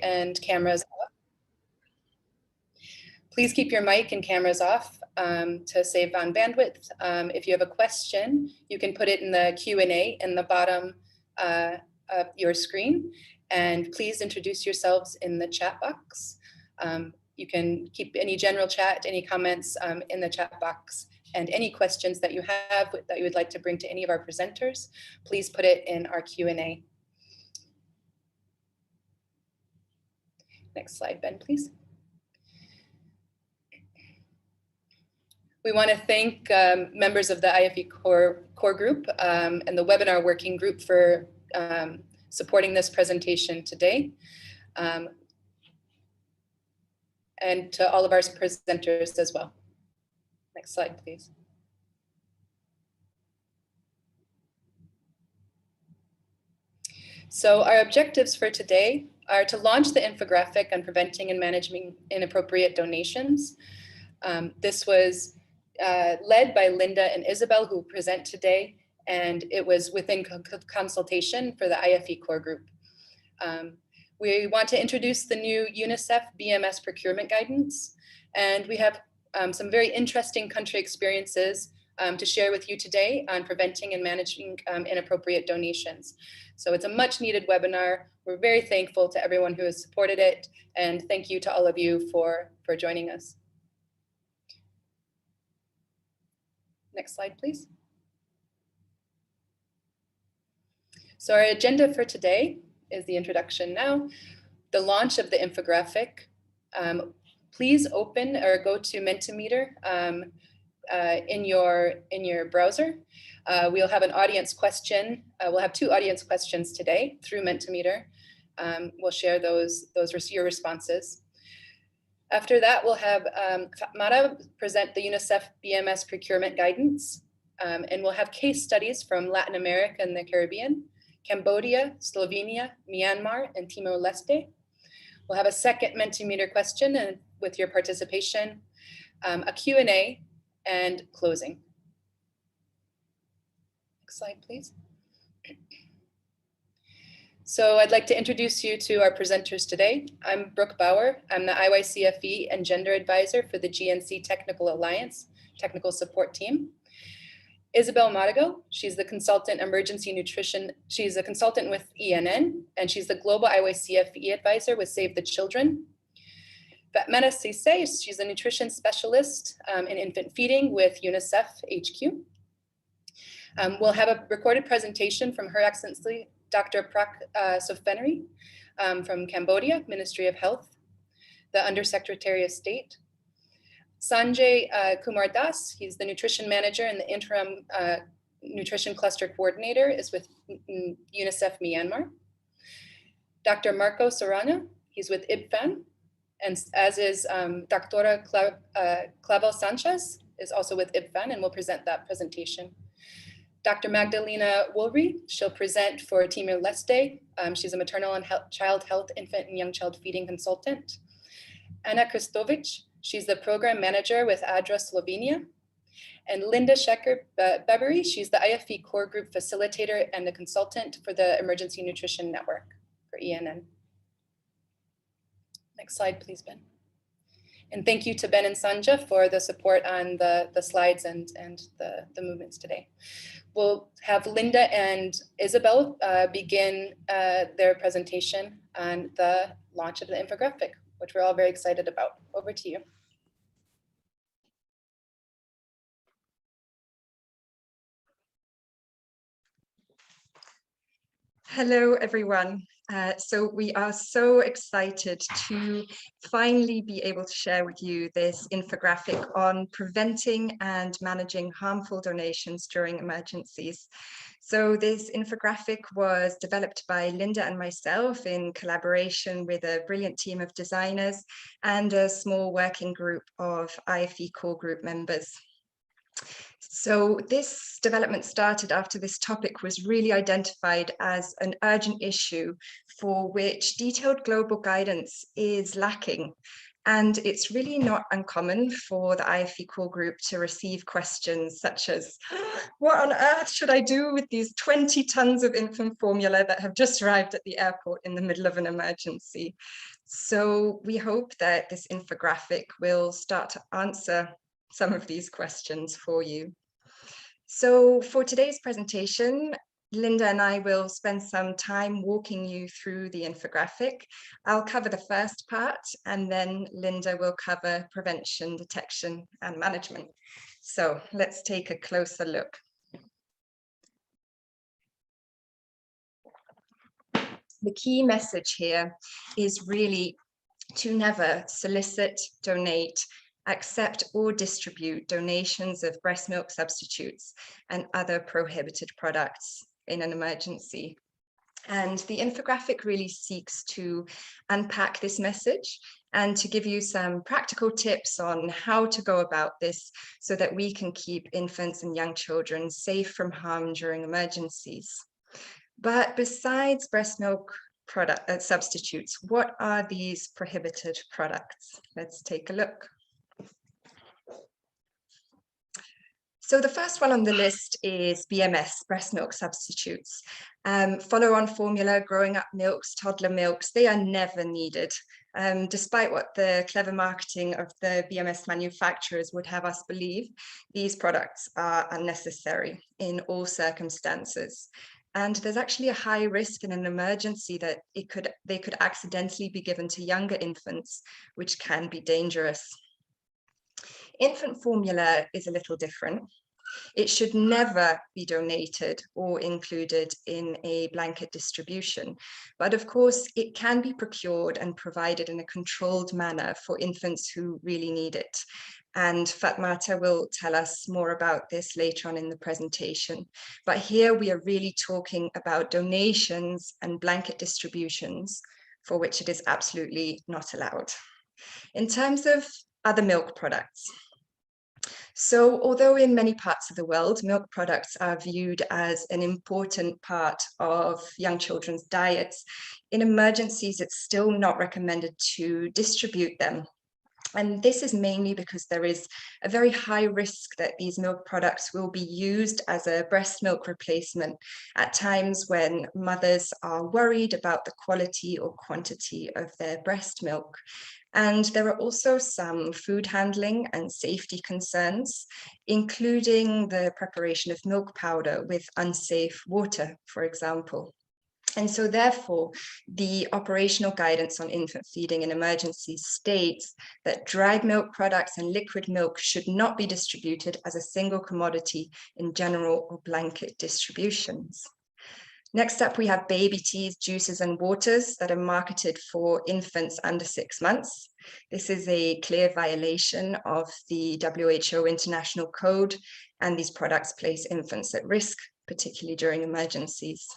and cameras off. Please keep your mic and cameras off to save on bandwidth. If you have a question, you can put it in the Q&A in the bottom of your screen. And please introduce yourselves in the chat box. You can keep any general chat, any comments in the chat box, and any questions that you have that you would like to bring to any of our presenters, please put it in our Q&A. Next slide, Ben, please. We want to thank members of the IFE core group and the webinar working group for supporting this presentation today. And to all of our presenters as well. Next slide, please. So our objectives for today are to launch the infographic on preventing and managing inappropriate donations. This was led by Linda and Isabel, who present today, and it was within consultation for the IFE core group. We want to introduce the new UNICEF BMS procurement guidance, and we have some very interesting country experiences to share with you today on preventing and managing inappropriate donations. So it's a much needed webinar. We're very thankful to everyone who has supported it, and thank you to all of you for joining us. Next slide, please. So our agenda for today is the introduction now, the launch of the infographic. Please open or go to Mentimeter in your browser. We'll have an audience question. We'll have 2 audience questions today through Mentimeter. We'll share your responses. After that, we'll have Mara present the UNICEF BMS procurement guidance, and we'll have case studies from Latin America and the Caribbean, Cambodia, Slovenia, Myanmar, and Timor-Leste. We'll have a second Mentimeter question and with your participation, a Q&A, and closing. Next slide, please. So I'd like to introduce you to our presenters today. I'm Brooke Bauer. I'm the IYCFE and Gender Advisor for the GNC Technical Alliance Technical Support Team. Isabel Madigo, she's the consultant emergency nutrition. She's a consultant with ENN, and she's the global IYCFE advisor with Save the Children. Fatmata Sise, she's a nutrition specialist in infant feeding with UNICEF HQ. We'll have a recorded presentation from Her Excellency, Dr. Prak Sofenri from Cambodia, Ministry of Health, the Undersecretary of State. Sanjay Kumar Das, he's the nutrition manager and the interim nutrition cluster coordinator, is with UNICEF Myanmar. Dr. Marco Sorana, he's with IBFAN, and as is Dr. Clavel Sanchez, is also with IBFAN, and will present that presentation. Dr. Magdalena Woolry, she'll present for Timor-Leste. She's a maternal and child health, infant and young child feeding consultant. Anna Kristovic, she's the program manager with ADRA Slovenia. And Linda Shecker-Bebery, she's the IFE core group facilitator and the consultant for the Emergency Nutrition Network for ENN. Next slide, please, Ben. And thank you to Ben and Sanja for the support on the slides and the movements today. We'll have Linda and Isabel begin their presentation on the launch of the infographic, which we're all very excited about. Over to you. Hello, everyone. So we are so excited to finally be able to share with you this infographic on preventing and managing harmful donations during emergencies. So this infographic was developed by Linda and myself in collaboration with a brilliant team of designers and a small working group of IFE core group members. So this development started after this topic was really identified as an urgent issue for which detailed global guidance is lacking. And it's really not uncommon for the IFE core group to receive questions such as, what on earth should I do with these 20 tons of infant formula that have just arrived at the airport in the middle of an emergency? So we hope that this infographic will start to answer some of these questions for you. So for today's presentation, Linda and I will spend some time walking you through the infographic. I'll cover the first part, and then Linda will cover prevention, detection, and management. So let's take a closer look. The key message here is really to never solicit, donate, accept or distribute donations of breast milk substitutes and other prohibited products in an emergency. And the infographic really seeks to unpack this message and to give you some practical tips on how to go about this so that we can keep infants and young children safe from harm during emergencies. But besides breast milk product substitutes, what are these prohibited products? Let's take a look. So the first one on the list is BMS, breast milk substitutes. Follow-on formula, growing up milks, toddler milks, they are never needed. Despite what the clever marketing of the BMS manufacturers would have us believe, these products are unnecessary in all circumstances. And there's actually a high risk in an emergency that they could accidentally be given to younger infants, which can be dangerous. Infant formula is a little different. It should never be donated or included in a blanket distribution. But of course, it can be procured and provided in a controlled manner for infants who really need it. And Fatmata will tell us more about this later on in the presentation. But here we are really talking about donations and blanket distributions for which it is absolutely not allowed. In terms of other milk products, so although in many parts of the world, milk products are viewed as an important part of young children's diets, in emergencies, it's still not recommended to distribute them. And this is mainly because there is a very high risk that these milk products will be used as a breast milk replacement at times when mothers are worried about the quality or quantity of their breast milk. And there are also some food handling and safety concerns, including the preparation of milk powder with unsafe water, for example. And so therefore, the operational guidance on infant feeding in emergencies states that dried milk products and liquid milk should not be distributed as a single commodity in general or blanket distributions. Next up, we have baby teas, juices, and waters that are marketed for infants under 6 months. This is a clear violation of the WHO International Code, and these products place infants at risk, particularly during emergencies.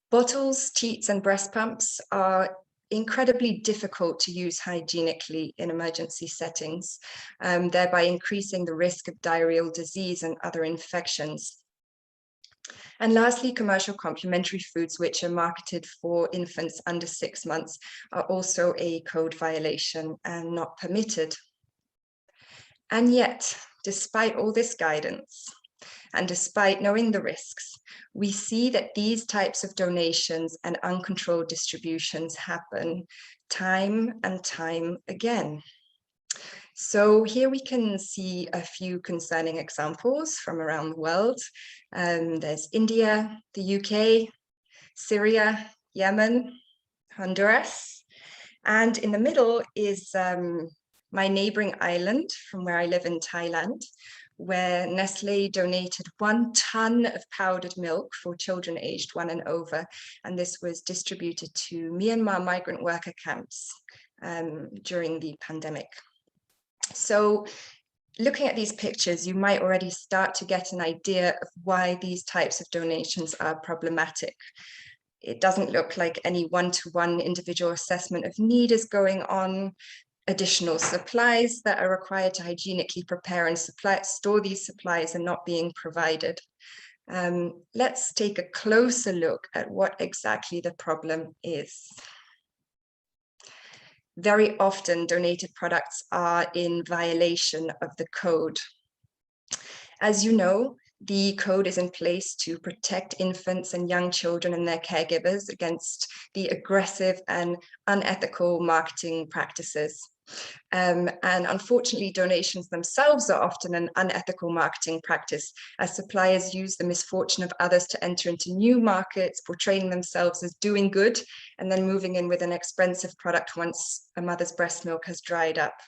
Bottles, teats, and breast pumps are incredibly difficult to use hygienically in emergency settings, thereby increasing the risk of diarrheal disease and other infections. And lastly, commercial complementary foods, which are marketed for infants under 6 months, are also a code violation and not permitted. And yet, despite all this guidance, and despite knowing the risks, we see that these types of donations and uncontrolled distributions happen time and time again. So here we can see a few concerning examples from around the world. There's India, the UK, Syria, Yemen, Honduras, and in the middle is my neighboring island from where I live in Thailand, where Nestle donated 1 ton of powdered milk for children aged 1 and over, and this was distributed to Myanmar migrant worker camps during the pandemic. So looking at these pictures, you might already start to get an idea of why these types of donations are problematic. It doesn't look like any one-to-one individual assessment of need is going on. Additional supplies that are required to hygienically prepare and store these supplies are not being provided. Let's take a closer look at what exactly the problem is. very often donated products are in violation of the code. As you know, the code is in place to protect infants and young children and their caregivers against the aggressive and unethical marketing practices. And unfortunately, donations themselves are often an unethical marketing practice, as suppliers use the misfortune of others to enter into new markets, portraying themselves as doing good, and then moving in with an expensive product once a mother's breast milk has dried up.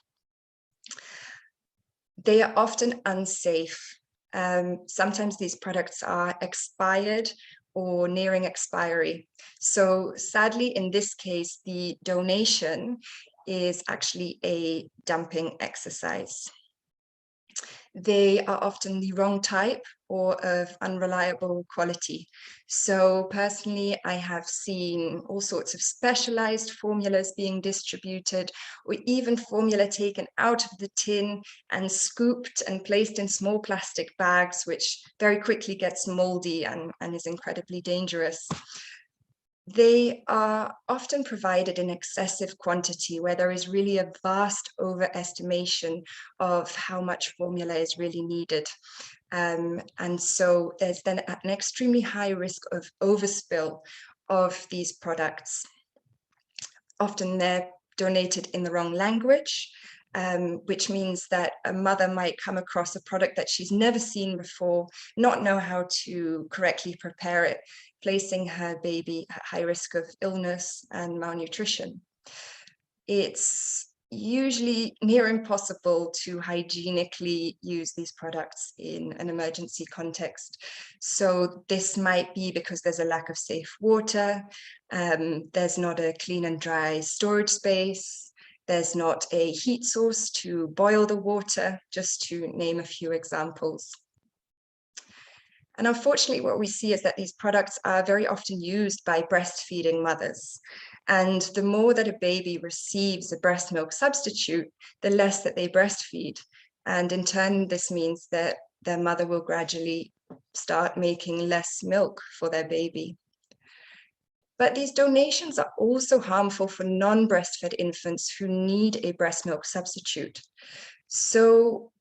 They are often unsafe. Sometimes these products are expired or nearing expiry. So sadly, in this case, the donation is actually a dumping exercise. They are often the wrong type or of unreliable quality. So personally, I have seen all sorts of specialized formulas being distributed, or even formula taken out of the tin and scooped and placed in small plastic bags, which very quickly gets moldy and is incredibly dangerous. They are often provided in excessive quantity, where there is really a vast overestimation of how much formula is really needed. And so there's then an extremely high risk of overspill of these products. Often they're donated in the wrong language, which means that a mother might come across a product that she's never seen before, not know how to correctly prepare it, placing her baby at high risk of illness and malnutrition. It's usually near impossible to hygienically use these products in an emergency context. So this might be because there's a lack of safe water, there's not a clean and dry storage space, there's not a heat source to boil the water, just to name a few examples. And unfortunately, what we see is that these products are very often used by breastfeeding mothers. And the more that a baby receives a breast milk substitute, the less that they breastfeed. And in turn, this means that their mother will gradually start making less milk for their baby. But these donations are also harmful for non-breastfed infants who need a breast milk substitute. So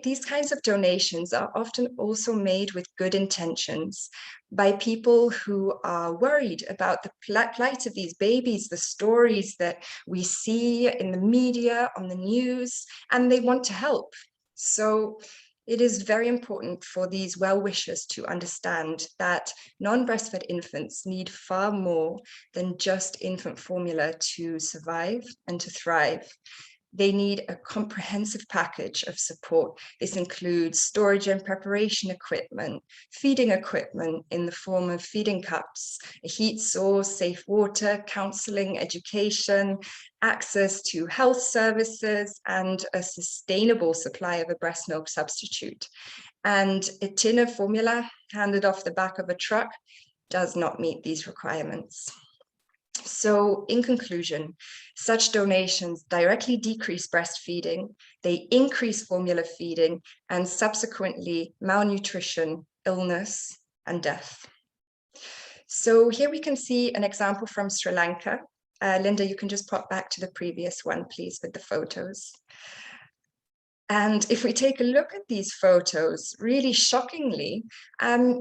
these kinds of donations are often also made with good intentions by people who are worried about the plight of these babies, the stories that we see in the media, on the news, and they want to help. So it is very important for these well-wishers to understand that non-breastfed infants need far more than just infant formula to survive and to thrive. They need a comprehensive package of support. This includes storage and preparation equipment, feeding equipment in the form of feeding cups, a heat source, safe water, counseling, education, access to health services, and a sustainable supply of a breast milk substitute. And a tin of formula handed off the back of a truck does not meet these requirements. So in conclusion, such donations directly decrease breastfeeding, they increase formula feeding, and subsequently malnutrition, illness, and death. So here we can see an example from Sri Lanka. Linda, you can just pop back to the previous one, please, with the photos. And if we take a look at these photos, really shockingly,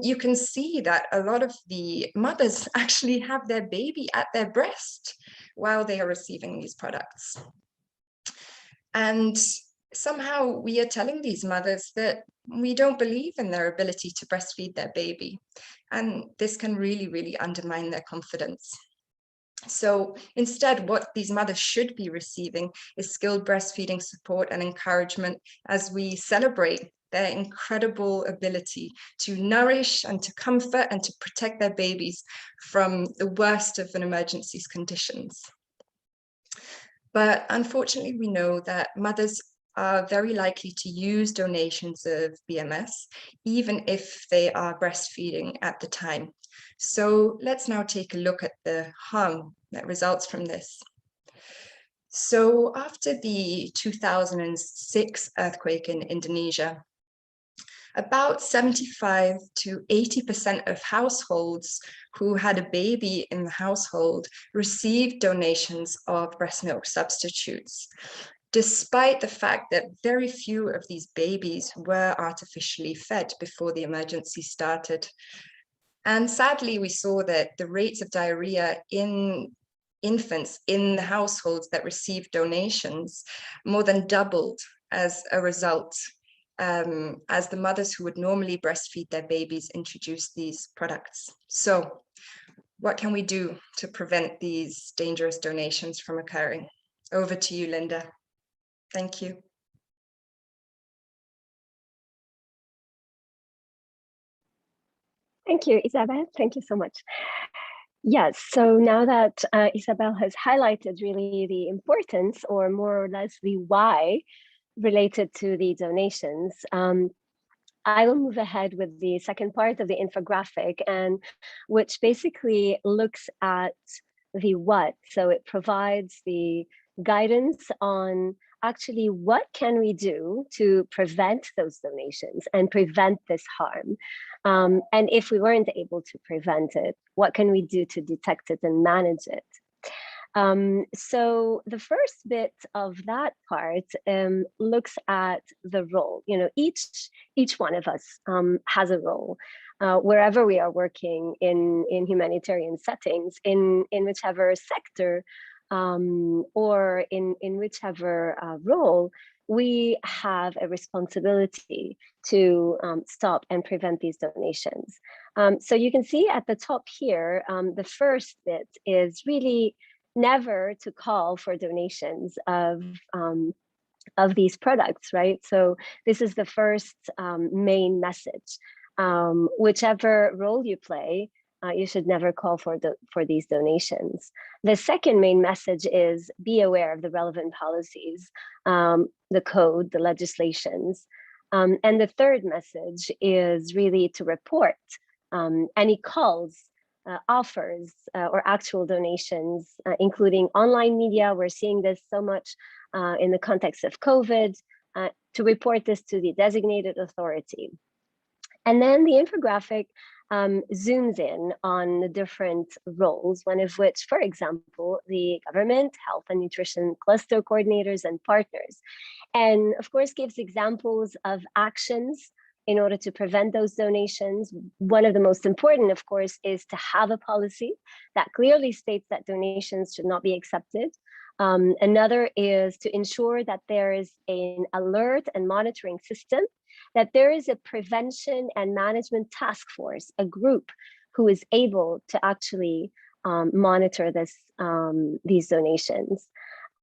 you can see that a lot of the mothers actually have their baby at their breast while they are receiving these products. And somehow we are telling these mothers that we don't believe in their ability to breastfeed their baby. And this can really, really undermine their confidence. So instead, what these mothers should be receiving is skilled breastfeeding support and encouragement as we celebrate their incredible ability to nourish and to comfort and to protect their babies from the worst of an emergency's conditions. But unfortunately, we know that mothers are very likely to use donations of BMS, even if they are breastfeeding at the time. So let's now take a look at the harm that results from this. So after the 2006 earthquake in Indonesia, about 75 to 80% of households who had a baby in the household received donations of breast milk substitutes, despite the fact that very few of these babies were artificially fed before the emergency started. And sadly, we saw that the rates of diarrhea in infants in the households that received donations more than doubled as a result, as the mothers who would normally breastfeed their babies introduced these products. So what can we do to prevent these dangerous donations from occurring? Over to you, Linda. Thank you. Thank you, Isabel. Thank you so much. Yes, so now that Isabel has highlighted really the importance, or more or less the why, related to the donations, I will move ahead with the second part of the infographic, and which basically looks at the what. So it provides the guidance on actually what can we do to prevent those donations and prevent this harm. And if we weren't able to prevent it, what can we do to detect it and manage it? So the first bit of that part looks at the role. You know, each one of us has a role wherever we are working in humanitarian settings, in whichever sector or in whichever role. We have a responsibility to stop and prevent these donations. So you can see at the top here, the first bit is really never to call for donations of these products, right? So this is the first main message. Whichever role you play, you should never call for these donations. The second main message is be aware of the relevant policies, the code, the legislations. And the third message is really to report any calls, offers, or actual donations, including online media. We're seeing this so much in the context of COVID, to report this to the designated authority. And then the infographic zooms in on the different roles, one of which, for example, the government, health and nutrition cluster coordinators and partners. And of course, gives examples of actions in order to prevent those donations. One of the most important, of course, is to have a policy that clearly states that donations should not be accepted. Another is to ensure that there is an alert and monitoring system, that there is a prevention and management task force, a group who is able to actually monitor these donations.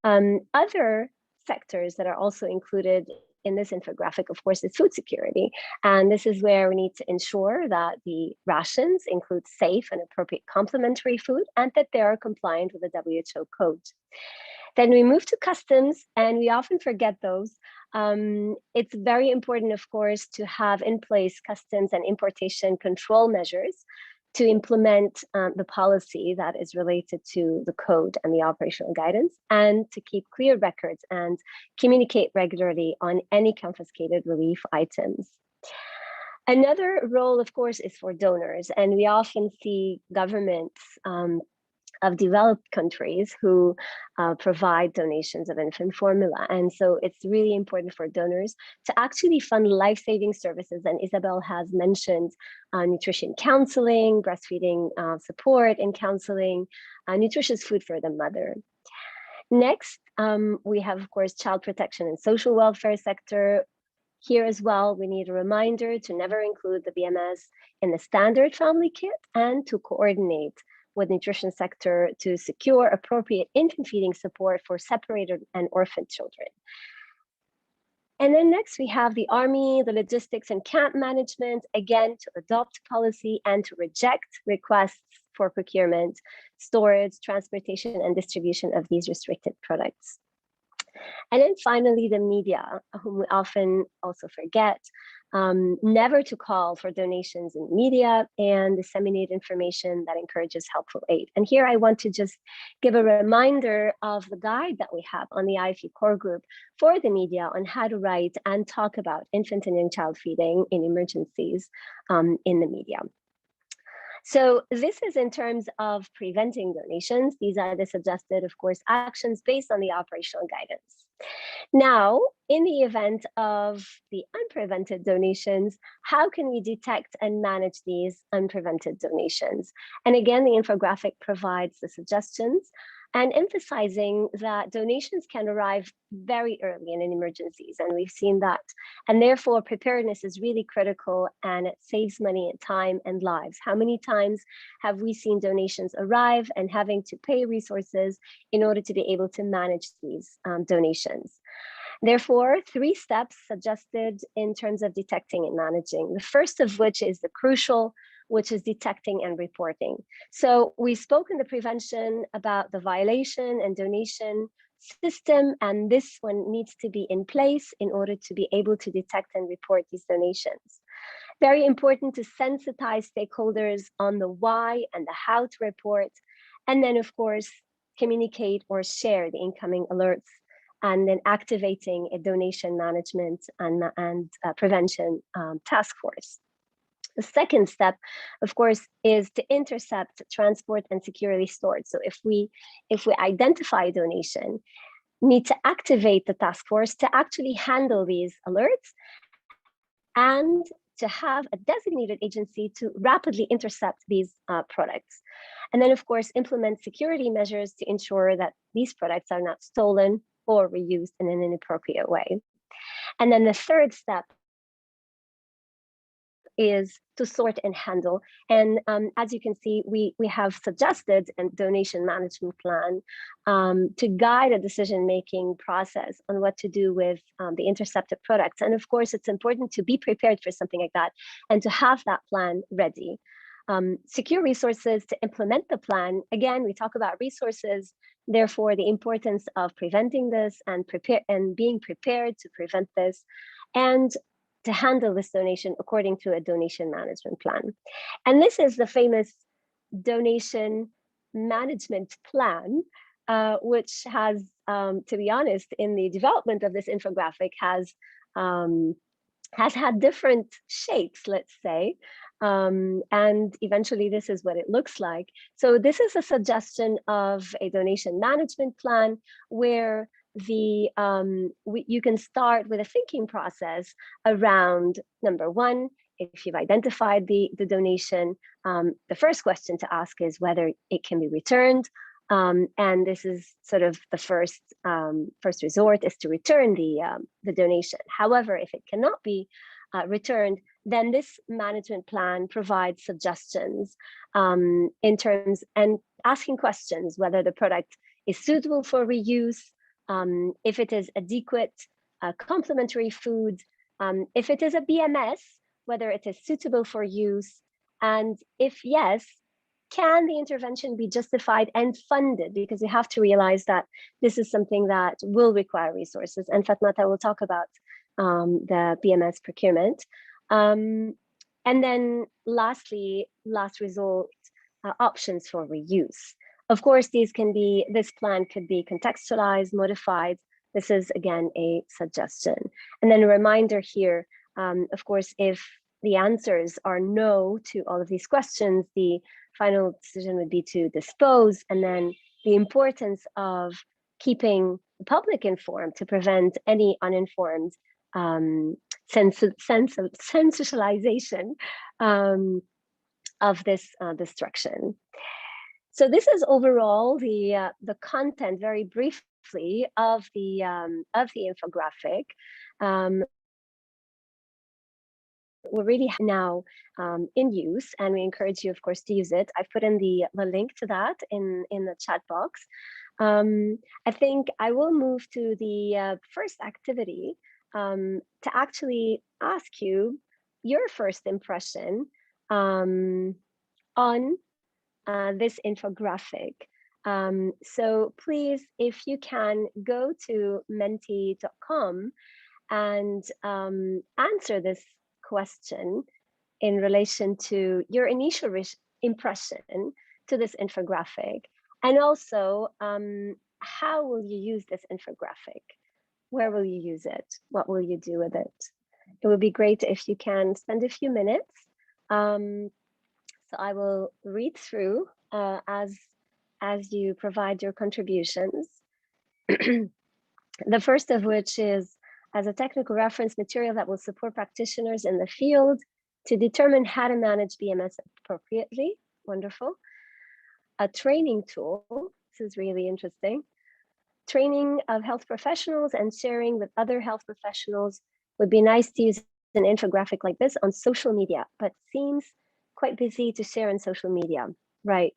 Other sectors that are also included in this infographic, of course, is food security. And this is where we need to ensure that the rations include safe and appropriate complementary food, and that they are compliant with the WHO code. Then we move to customs, and we often forget those. It's very important, of course, to have in place customs and importation control measures to implement the policy that is related to the code and the operational guidance, and to keep clear records and communicate regularly on any confiscated relief items. Another role, of course, is for donors, and we often see governments of developed countries who provide donations of infant formula. And so it's really important for donors to actually fund life-saving services. And Isabel has mentioned nutrition counseling, breastfeeding support and counseling, nutritious food for the mother. Next, we have, of course, child protection and social welfare sector. Here as well, we need a reminder to never include the BMS in the standard family kit, and to coordinate with nutrition sector to secure appropriate infant feeding support for separated and orphaned children. And then next we have the army, the logistics and camp management, again, to adopt policy and to reject requests for procurement, storage, transportation, and distribution of these restricted products. And then finally, the media, whom we often also forget. never to call for donations in media, and disseminate information that encourages helpful aid. And here I want to just give a reminder of the guide that we have on the IFE core group for the media on how to write and talk about infant and young child feeding in emergencies in the media. So this is in terms of preventing donations. These are the suggested, of course, actions based on the operational guidance. Now, in the event of the unprevented donations, how can we detect and manage these unprevented donations? And again, the infographic provides the suggestions and emphasizing that donations can arrive very early in emergencies, and we've seen that. And therefore, preparedness is really critical, and it saves money and time and lives. How many times have we seen donations arrive and having to pay resources in order to be able to manage these donations? Therefore, 3 steps suggested in terms of detecting and managing. The first of which is the crucial, which is detecting and reporting. So we spoke in the prevention about the violation and donation system, and this one needs to be in place in order to be able to detect and report these donations. Very important to sensitize stakeholders on the why and the how to report, and then of course, communicate or share the incoming alerts, and then activating a donation management and prevention task force. The second step, of course, is to intercept, transport, and securely store it. So if we identify a donation, need to activate the task force to actually handle these alerts and to have a designated agency to rapidly intercept these products. And then, of course, implement security measures to ensure that these products are not stolen or reused in an inappropriate way. And then the third step is to sort and handle. And as you can see, we have suggested a donation management plan to guide a decision-making process on what to do with the intercepted products. And of course, it's important to be prepared for something like that and to have that plan ready. Secure resources to implement the plan. Again, we talk about resources, therefore the importance of preventing this and being prepared to prevent this, and to handle this donation according to a donation management plan. And this is the famous donation management plan, which has, to be honest, in the development of this infographic has had different shapes, let's say, and eventually this is what it looks like. So this is a suggestion of a donation management plan where you can start with a thinking process around, number one, if you've identified the donation, the first question to ask is whether it can be returned. And this is sort of the first resort, is to return the donation. However, if it cannot be returned, then this management plan provides suggestions in terms and asking questions whether the product is suitable for reuse, if it is adequate complementary food, if it is a BMS, whether it is suitable for use, and if yes, can the intervention be justified and funded? Because you have to realize that this is something that will require resources. And Fatmata will talk about the BMS procurement. And then lastly, last result, options for reuse. Of course, this plan could be contextualized, modified. This is, again, a suggestion. And then a reminder here, of course, if the answers are no to all of these questions, the final decision would be to dispose. And then the importance of keeping the public informed to prevent any uninformed sensationalization of this destruction. So this is overall the content, very briefly, of the infographic. We're really now in use, and we encourage you, of course, to use it. I've put in the link to that in the chat box. I think I will move to the first activity to actually ask you your first impression on this infographic. So please, if you can, go to menti.com and answer this question in relation to your initial impression to this infographic, and also how will you use this infographic? Where will you use it? What will you do with it? It would be great if you can spend a few minutes. So I will read through as you provide your contributions. The first of which is as a technical reference material that will support practitioners in the field to determine how to manage BMS appropriately. Wonderful. A training tool. This is really interesting. Training of health professionals and sharing with other health professionals. Would be nice to use an infographic like this on social media, but seems quite busy to share on social media. Right.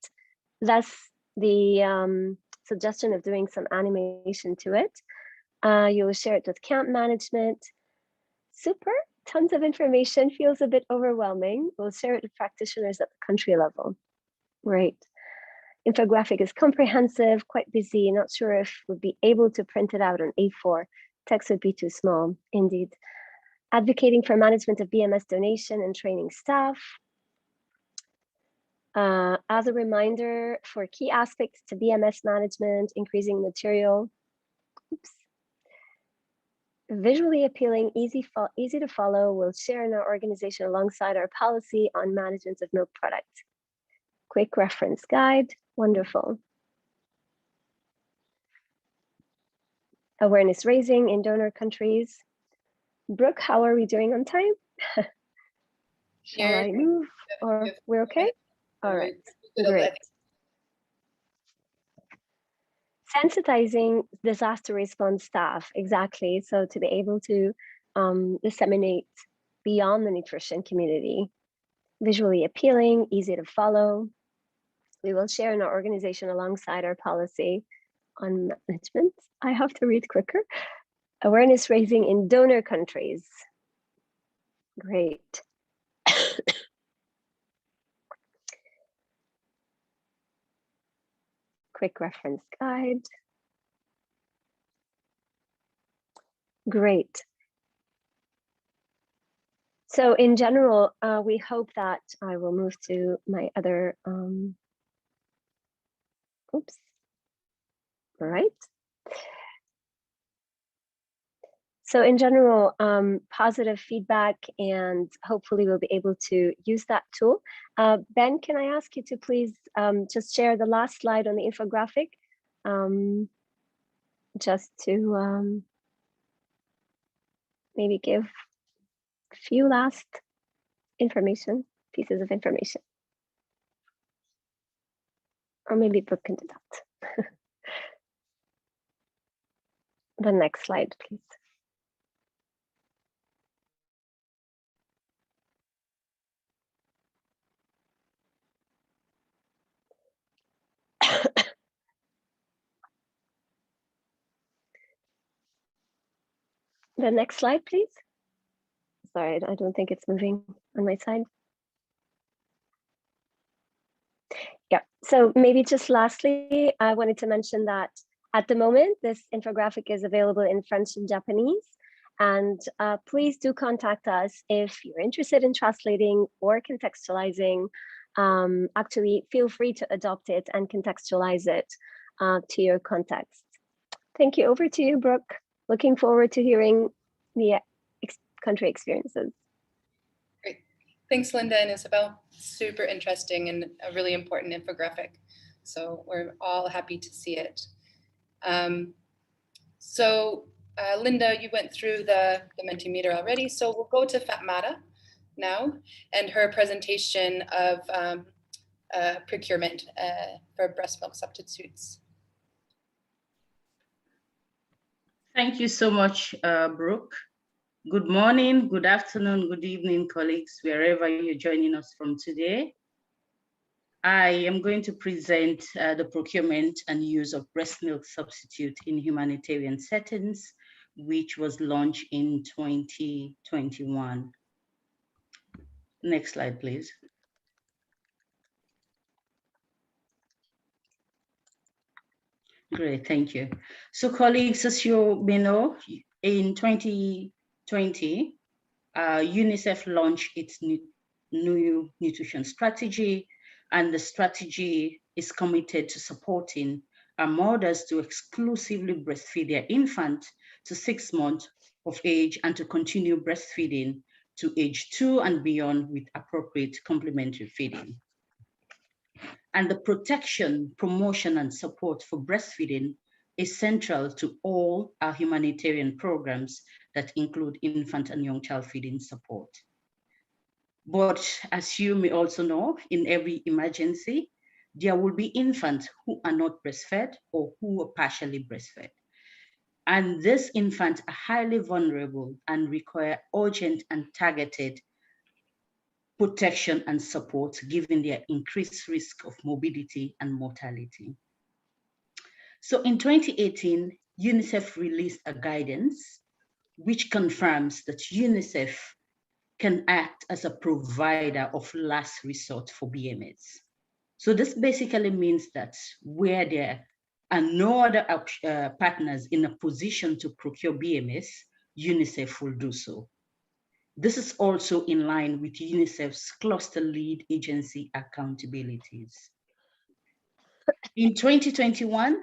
That's the suggestion of doing some animation to it. You will share it with camp management. Super, tons of information, feels a bit overwhelming. We'll share it with practitioners at the country level. Right. Infographic is comprehensive, quite busy, not sure if we'd be able to print it out on A4. Text would be too small, indeed. Advocating for management of BMS donation and training staff. As a reminder for key aspects to BMS management, increasing material. Oops. Visually appealing, easy to follow, we'll share in our organization alongside our policy on management of milk products. Quick reference guide, wonderful. Awareness raising in donor countries. Brooke, how are we doing on time? Shall I move or we're okay? All right, great. Sensitizing disaster response staff, exactly. So to be able to disseminate beyond the nutrition community. Visually appealing, easy to follow. We will share in our organization alongside our policy on management. I have to read quicker. Awareness raising in donor countries. Great. Quick reference guide. Great. So in general, we hope that I will move to my other, oops, all right. So in general, positive feedback, and hopefully we'll be able to use that tool. Ben, can I ask you to please just share the last slide on the infographic, just to maybe give a few last pieces of information. Or maybe Brooke can do that. The next slide, please. The next slide, please. Sorry, I don't think it's moving on my side. Yeah, so maybe just lastly, I wanted to mention that at the moment, this infographic is available in French and Japanese. And please do contact us if you're interested in translating or contextualizing. Actually, feel free to adopt it and contextualize it to your context. Thank you. Over to you, Brooke. Looking forward to hearing the country experiences. Great. Thanks, Linda and Isabel. Super interesting and a really important infographic. So we're all happy to see it. Linda, you went through the Mentimeter already, so we'll go to Fatmata now and her presentation of procurement for breast milk substitutes. Thank you so much, Brooke. Good morning, good afternoon, good evening, colleagues, wherever you're joining us from today. I am going to present the procurement and use of breast milk substitute in humanitarian settings, which was launched in 2021. Next slide, please. Great, thank you. So colleagues, as you may know, in 2020, UNICEF launched its new nutrition strategy, and the strategy is committed to supporting mothers to exclusively breastfeed their infant to 6 months of age and to continue breastfeeding to age 2 and beyond with appropriate complementary feeding. And the protection, promotion, and support for breastfeeding is central to all our humanitarian programs that include infant and young child feeding support. But as you may also know, in every emergency, there will be infants who are not breastfed or who are partially breastfed. And these infants are highly vulnerable and require urgent and targeted protection and support given their increased risk of morbidity and mortality. So in 2018, UNICEF released a guidance which confirms that UNICEF can act as a provider of last resort for BMS. So this basically means that where there are no other partners in a position to procure BMS, UNICEF will do so. This is also in line with UNICEF's cluster lead agency accountabilities. In 2021,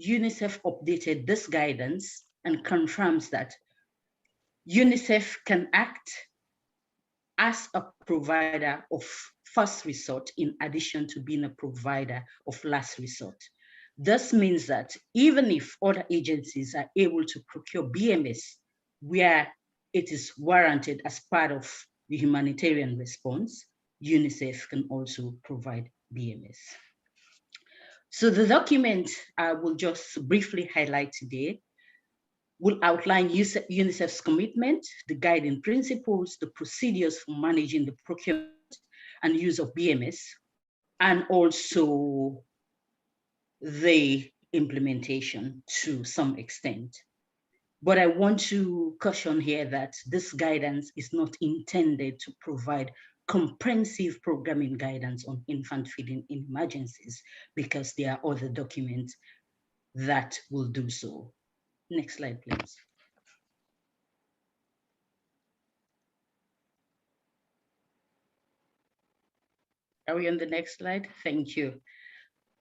UNICEF updated this guidance and confirms that UNICEF can act as a provider of first resort in addition to being a provider of last resort. This means that even if other agencies are able to procure BMS where it is warranted as part of the humanitarian response, UNICEF can also provide BMS. So the document I will just briefly highlight today will outline UNICEF's commitment, the guiding principles, the procedures for managing the procurement and use of BMS, and also the implementation to some extent. But I want to caution here that this guidance is not intended to provide comprehensive programming guidance on infant feeding in emergencies, because there are other documents that will do so. Next slide, please. Are we on the next slide? Thank you.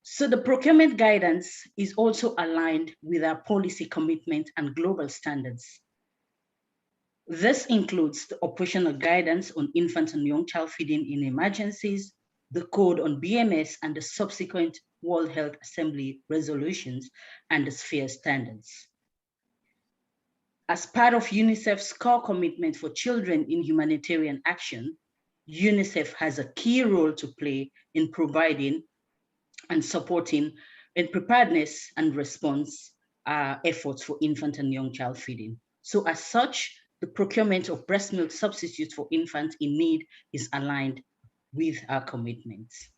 So the procurement guidance is also aligned with our policy commitment and global standards. This includes the operational guidance on infant and young child feeding in emergencies, the code on BMS, and the subsequent World Health Assembly resolutions and the sphere standards. As part of UNICEF's core commitment for children in humanitarian action, UNICEF has a key role to play in providing and supporting in preparedness and response efforts for infant and young child feeding. So as such, the procurement of breast milk substitutes for infants in need is aligned with our commitments.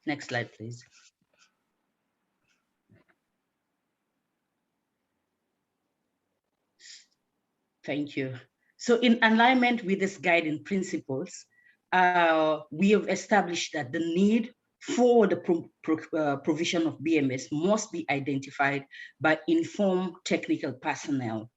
Next slide, please. Thank you. So in alignment with these guiding principles, we have established that the need for the provision of BMS must be identified by informed technical personnel.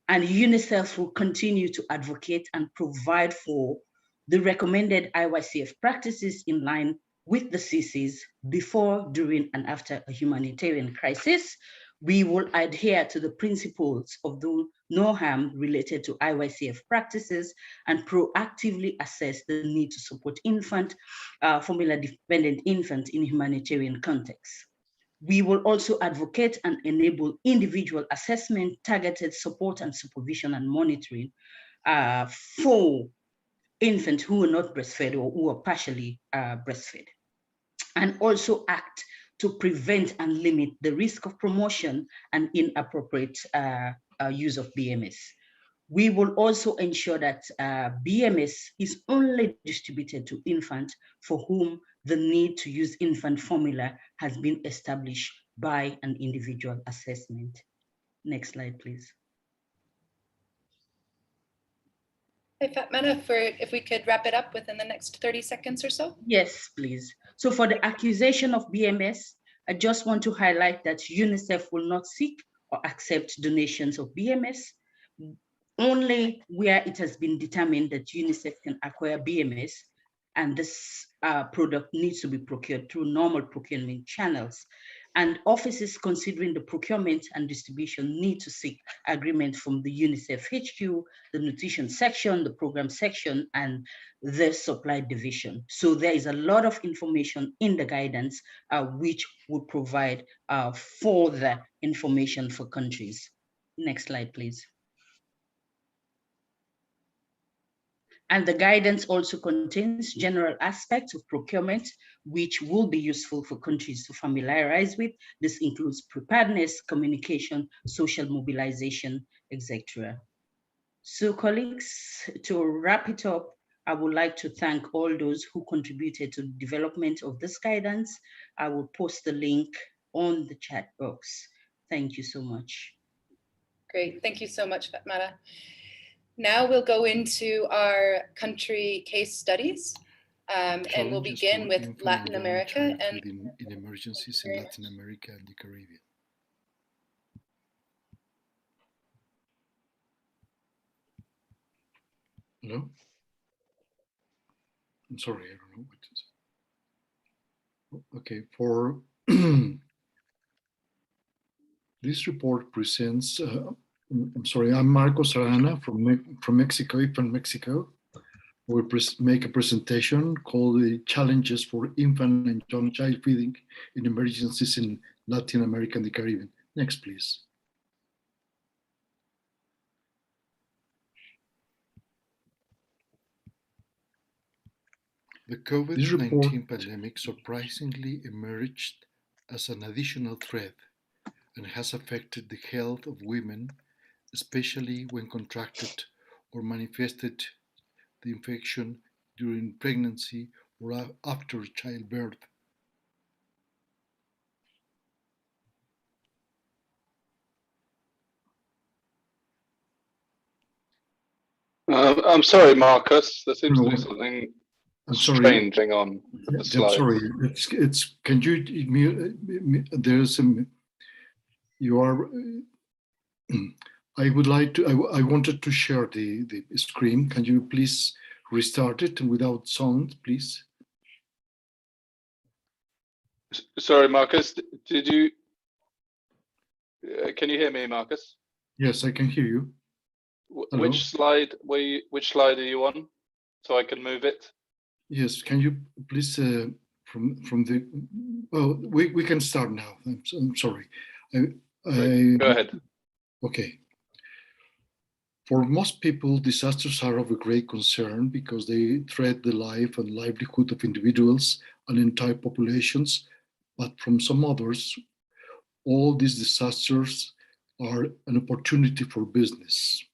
And UNICEF will continue to advocate and provide for the recommended IYCF practices in line with the CCs before, during, and after a humanitarian crisis. We will adhere to the principles of the no harm related to IYCF practices and proactively assess the need to support formula-dependent infants in humanitarian contexts. We will also advocate and enable individual assessment, targeted support and supervision and monitoring for infants who are not breastfed or who are partially breastfed, and also act to prevent and limit the risk of promotion and inappropriate use of BMS. We will also ensure that BMS is only distributed to infants for whom the need to use infant formula has been established by an individual assessment. Next slide, please. Hey, Fatmana, if we could wrap it up within the next 30 seconds or so. Yes, please. So for the accusation of BMS, I just want to highlight that UNICEF will not seek or accept donations of BMS. only where it has been determined that UNICEF can acquire BMS, and this product needs to be procured through normal procurement channels. And offices considering the procurement and distribution need to seek agreement from the UNICEF HQ, the nutrition section, the program section, and the supply division. So there is a lot of information in the guidance which would provide further information for countries. Next slide, please. And the guidance also contains general aspects of procurement, which will be useful for countries to familiarize with. This includes preparedness, communication, social mobilization, etc. So colleagues, to wrap it up, I would like to thank all those who contributed to the development of this guidance. I will post the link on the chat box. Thank you so much. Great, thank you so much, Fatmata. Now we'll go into our country case studies, and we'll begin with Latin America and in emergencies in Latin America and the Caribbean. Hello? I'm sorry, I don't know what to say. Okay, for this report presents, I'm sorry, I'm Marcos Arana from Mexico, from Mexico. We'll make a presentation called the Challenges for Infant and Young Child Feeding in Emergencies in Latin America and the Caribbean. Next, please. The COVID-19 pandemic surprisingly emerged as an additional threat and has affected the health of women, especially when contracted or manifested the infection during pregnancy or after childbirth. I'm sorry, Marcus. There seems to be something strange going on with the slides. I'm sorry. It's. Can you? There's some. You are. I would like to. I wanted to share the screen. Can you please restart it without sound, please? Sorry, Marcus. Did you? Can you hear me, Marcus? Yes, I can hear you. Hello? Which slide were you? Which slide are you on? So I can move it. Yes. Can you please from the? Oh, we can start now. I'm sorry. Go ahead. Okay. For most people, disasters are of a great concern because they threaten the life and livelihood of individuals and entire populations. But from some others, all these disasters are an opportunity for business.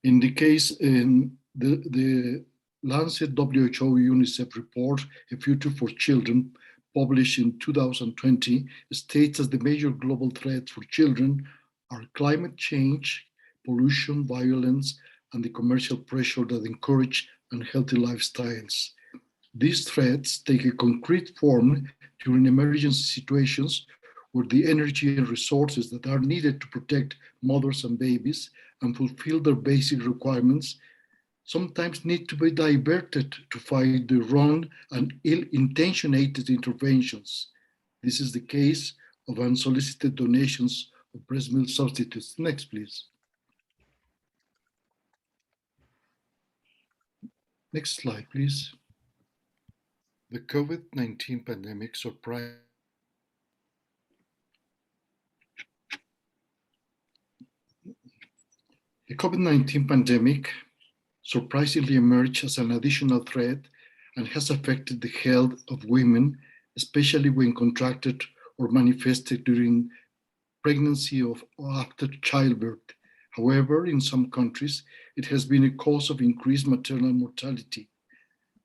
In the case in the Lancet WHO UNICEF report, A Future for Children, published in 2020, states that the major global threats for children are climate change, pollution, violence, and the commercial pressure that encourage unhealthy lifestyles. These threats take a concrete form during emergency situations where the energy and resources that are needed to protect mothers and babies and fulfill their basic requirements sometimes need to be diverted to fight the wrong and ill-intentioned interventions. This is the case of unsolicited donations of breast milk substitutes. Next, please. Next slide, please. The COVID-19 pandemic surprised. The COVID-19 pandemic surprisingly emerged as an additional threat and has affected the health of women, especially when contracted or manifested during pregnancy or after childbirth. However, in some countries, it has been a cause of increased maternal mortality.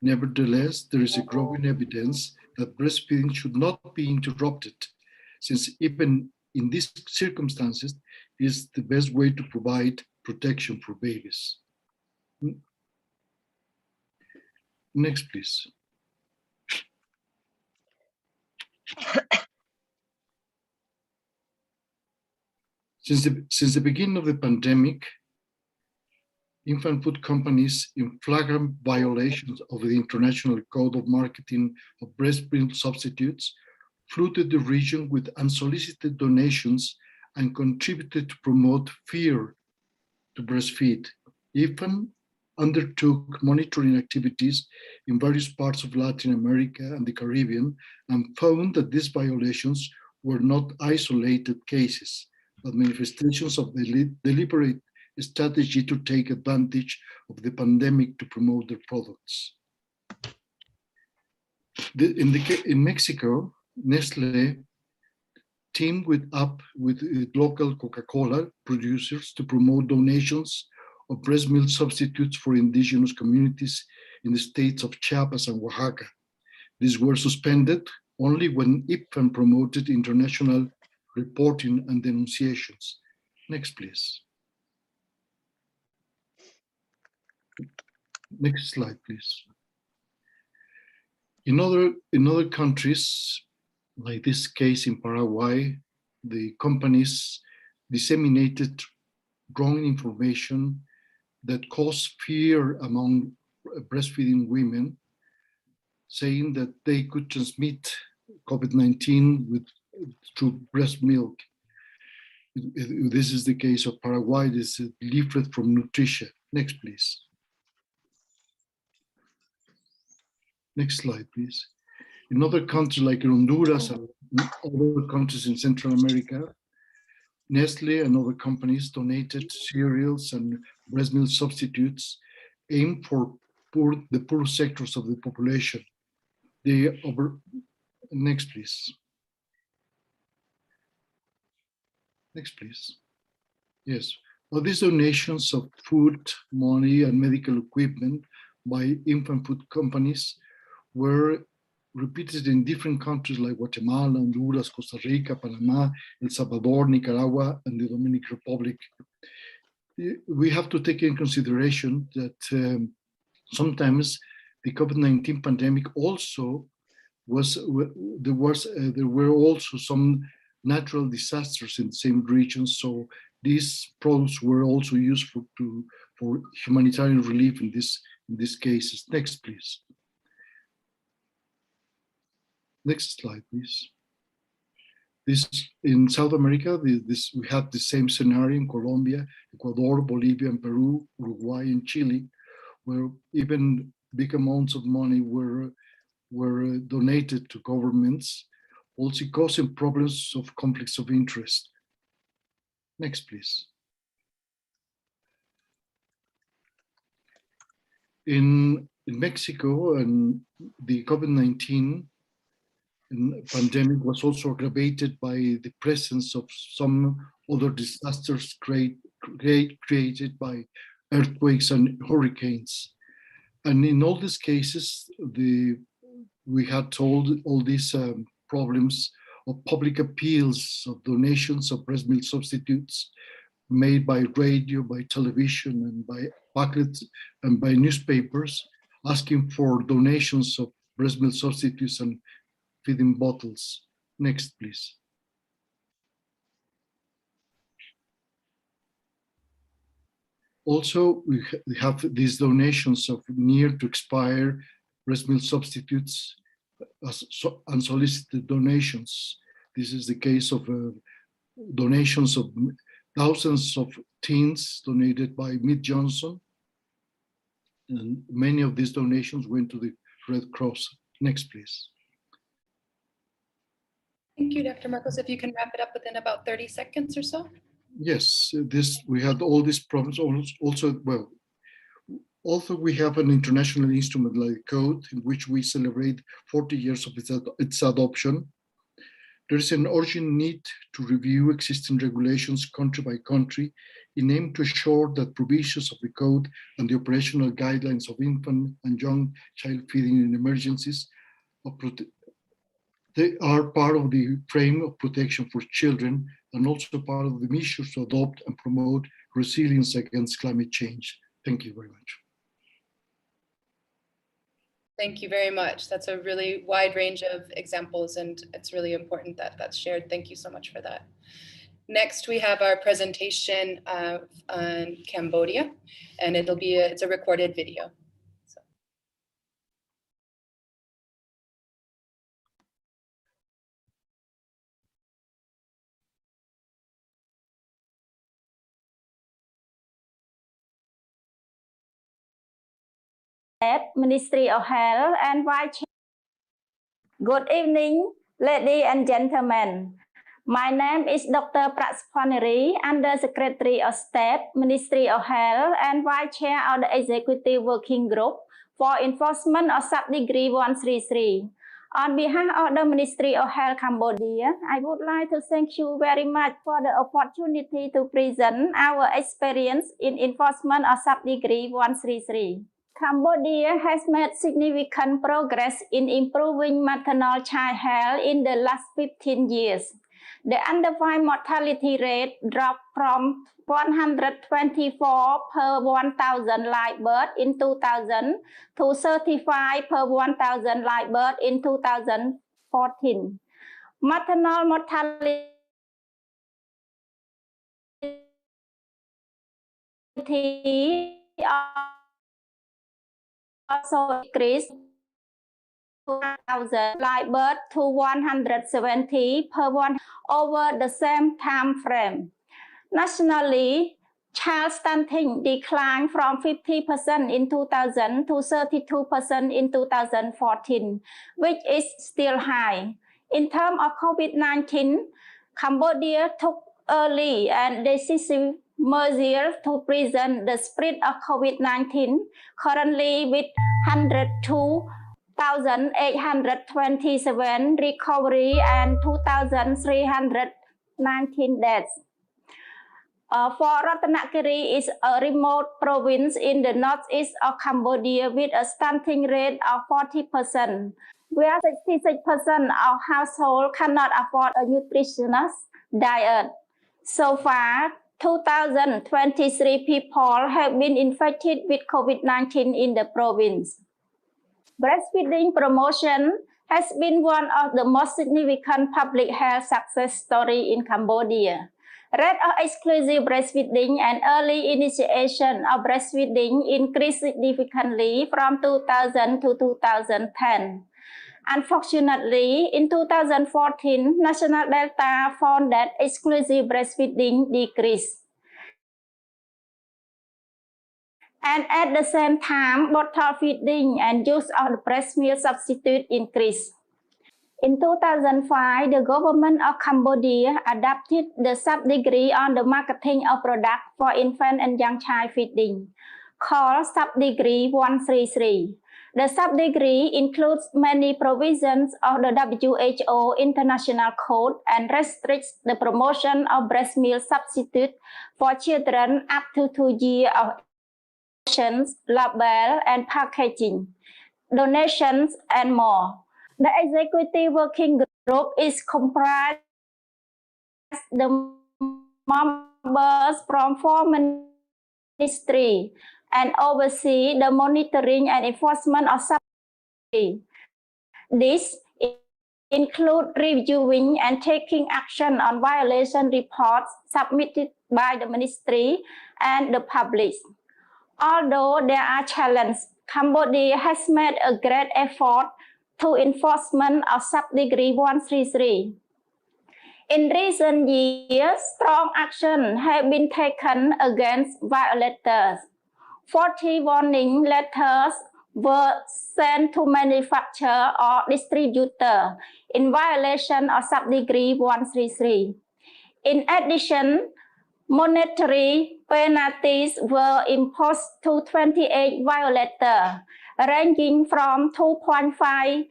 Nevertheless, there is a growing evidence that breastfeeding should not be interrupted, since even in these circumstances, it is the best way to provide protection for babies. Next, please. Since the beginning of the pandemic, infant food companies, in flagrant violations of the International Code of Marketing of Breast milk substitutes, flooded the region with unsolicited donations and contributed to promote fear to breastfeed. IFAN undertook monitoring activities in various parts of Latin America and the Caribbean and found that these violations were not isolated cases, but manifestations of the deliberate strategy to take advantage of the pandemic to promote their products. In Mexico, Nestlé teamed up with local Coca-Cola producers to promote donations of breast milk substitutes for indigenous communities in the states of Chiapas and Oaxaca. These were suspended only when IFAN promoted international reporting and denunciations. Next, please. Next slide, please. In other countries, like this case in Paraguay, the companies disseminated wrong information that caused fear among breastfeeding women, saying that they could transmit COVID-19 through breast milk. This is the case of Paraguay. This is a leaflet from Nutrition. Next, please. Next slide, please. In other countries like Honduras and other countries in Central America, Nestlé and other companies donated cereals and breast milk substitutes aimed for the poor sectors of the population. Next, please. Next, please. Yes. Well, these donations of food, money, and medical equipment by infant food companies were repeated in different countries like Guatemala, Honduras, Costa Rica, Panama, El Salvador, Nicaragua, and the Dominican Republic. We have to take in consideration that sometimes the COVID-19 pandemic also there were also some natural disasters in the same region, so these products were also used for humanitarian relief in these cases. Next, please. Next slide, please. This in South America, we have the same scenario in Colombia, Ecuador, Bolivia, and Peru, Uruguay, and Chile, where even big amounts of money were donated to governments, also causing problems of conflicts of interest. Next, please. In Mexico, and the COVID-19 pandemic was also aggravated by the presence of some other disasters created by earthquakes and hurricanes. And in all these cases, we had told all these problems of public appeals of donations of breast milk substitutes made by radio, by television, and by booklets and by newspapers, asking for donations of breast milk substitutes and feeding bottles. Next, please. Also, we have these donations of near to expire breast milk substitutes as unsolicited donations. This is the case of donations of thousands of teens donated by Mead Johnson. And many of these donations went to the Red Cross. Next, please. Thank you, Dr. Marcos. If you can wrap it up within about 30 seconds or so. Yes, we had all these problems. Also, well, also we have an international instrument like the Code, in which we celebrate 40 years of its adoption. There is an urgent need to review existing regulations country by country in aim to ensure that provisions of the Code and the operational guidelines of infant and young child feeding in emergencies they are part of the frame of protection for children and also part of the measures to adopt and promote resilience against climate change. Thank you very much. Thank you very much. That's a really wide range of examples, and it's really important that that's shared. Thank you so much for that. Next, we have our presentation on Cambodia, and it's a recorded video. Ministry of Health and Vice. Good evening, ladies and gentlemen. My name is Dr. Prakspaneri, Under Secretary of State, Ministry of Health and Vice Chair of the Executive Working Group for Enforcement of Sub-Degree 133. On behalf of the Ministry of Health Cambodia, I would like to thank you very much for the opportunity to present our experience in enforcement of Sub-Degree 133. Cambodia has made significant progress in improving maternal child health in the last 15 years. The undefined mortality rate dropped from 124 per 1,000 live birth in 2000 to 35 per 1,000 live birth in 2014. Maternal mortality also decreased 2,000 live birth to 170 per one over the same time frame. Nationally, child stunting declined from 50% in 2000 to 32% in 2014, which is still high. In terms of COVID-19, Cambodia took early and decisive measures to prevent the spread of COVID-19, currently with 102,827 recovery and 2,319 deaths. For Ratanakiri is a remote province in the northeast of Cambodia with a stunting rate of 40%, where 66% of households cannot afford a nutritious diet. So far, 2,023 people have been infected with COVID-19 in the province. Breastfeeding promotion has been one of the most significant public health success stories in Cambodia. Rate of exclusive breastfeeding and early initiation of breastfeeding increased significantly from 2000 to 2010. Unfortunately, in 2014, national data found that exclusive breastfeeding decreased. And at the same time, bottle feeding and use of the breast milk substitute increased. In 2005, the government of Cambodia adopted the sub-degree on the marketing of products for infant and young child feeding, called Sub-Degree 133. The sub-degree includes many provisions of the WHO International Code and restricts the promotion of breast milk substitute for children up to 2 years of age, label and packaging, donations, and more. The executive working group is comprised of the members from 4 ministries and oversee the monitoring and enforcement of sub-degree. This include reviewing and taking action on violation reports submitted by the ministry and the public. Although there are challenges, Cambodia has made a great effort to enforcement of sub-degree 133. In recent years, strong action has been taken against violators. 40 warning letters were sent to manufacturer or distributor in violation of sub-degree 133. In addition, monetary penalties were imposed to 28 violators, ranging from 2.5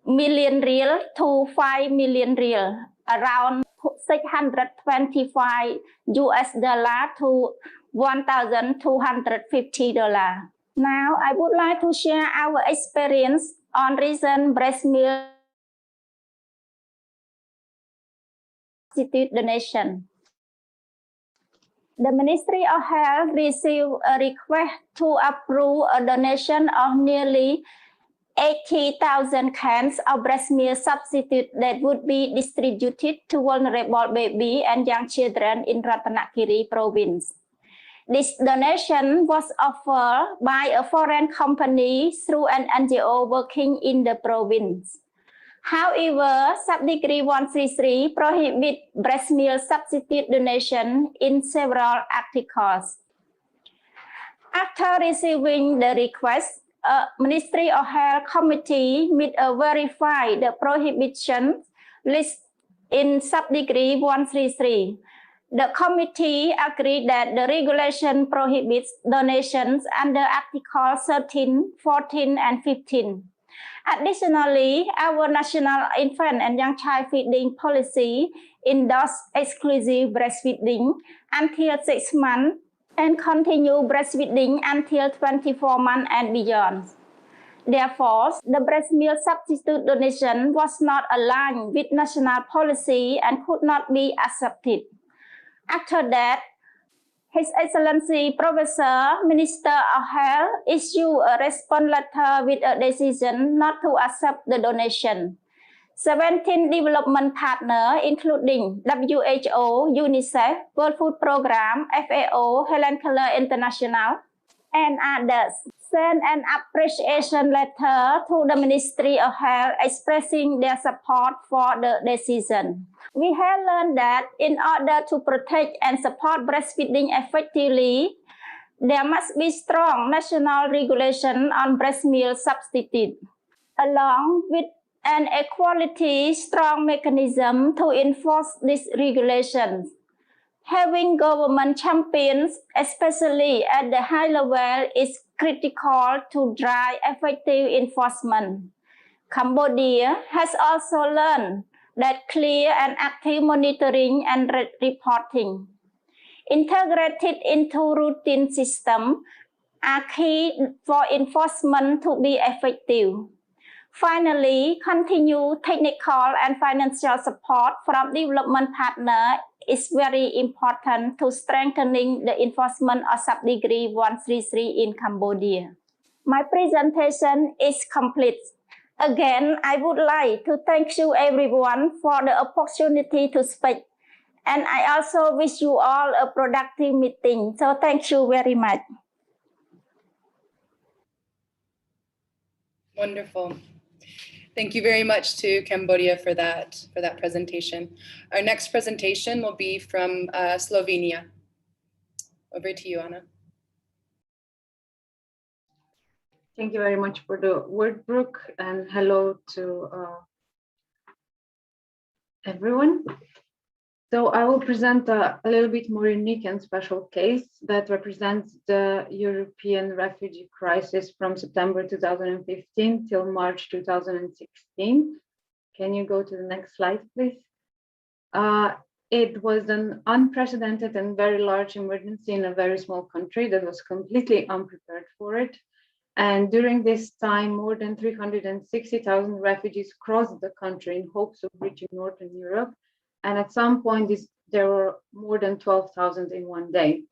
million real to 5 million real, around 625 US dollar to $1,250. Now, I would like to share our experience on recent breast milk substitute donation. The Ministry of Health received a request to approve a donation of nearly 80,000 cans of breast milk substitute that would be distributed to vulnerable baby and young children in Ratanakiri province. This donation was offered by a foreign company through an NGO working in the province. However, Subdegree 133 prohibits breast milk substitute donation in several articles. After receiving the request, a Ministry of Health committee verified the prohibition list in Subdegree 133. The committee agreed that the regulation prohibits donations under Articles 13, 14, and 15. Additionally, our national infant and young child feeding policy endorses exclusive breastfeeding until 6 months and continue breastfeeding until 24 months and beyond. Therefore, the breast milk substitute donation was not aligned with national policy and could not be accepted. After that, His Excellency Professor Minister of Health issued a response letter with a decision not to accept the donation. 17 development partners, including WHO, UNICEF, World Food Programme, FAO, Helen Keller International, and others, sent an appreciation letter to the Ministry of Health expressing their support for the decision. We have learned that in order to protect and support breastfeeding effectively, there must be strong national regulation on breast milk substitute, along with an equality strong mechanism to enforce these regulations. Having government champions, especially at the high level, is critical to drive effective enforcement. Cambodia has also learned that clear and active monitoring and reporting, integrated into routine system, are key for enforcement to be effective. Finally, continued technical and financial support from development partners is very important to strengthening the enforcement of Subdegree 133 in Cambodia. My presentation is complete. Again, I would like to thank you everyone for the opportunity to speak. And I also wish you all a productive meeting. So thank you very much. Wonderful. Thank you very much to Cambodia for that presentation. Our next presentation will be from Slovenia. Over to you, Anna. Thank you very much for the word, Brooke, and hello to everyone. So I will present a little bit more unique and special case that represents the European refugee crisis from September 2015 till March 2016. Can you go to the next slide, please? It was an unprecedented and very large emergency in a very small country that was completely unprepared for it. And during this time, more than 360,000 refugees crossed the country in hopes of reaching Northern Europe. And at some point, there were more than 12,000 in one day.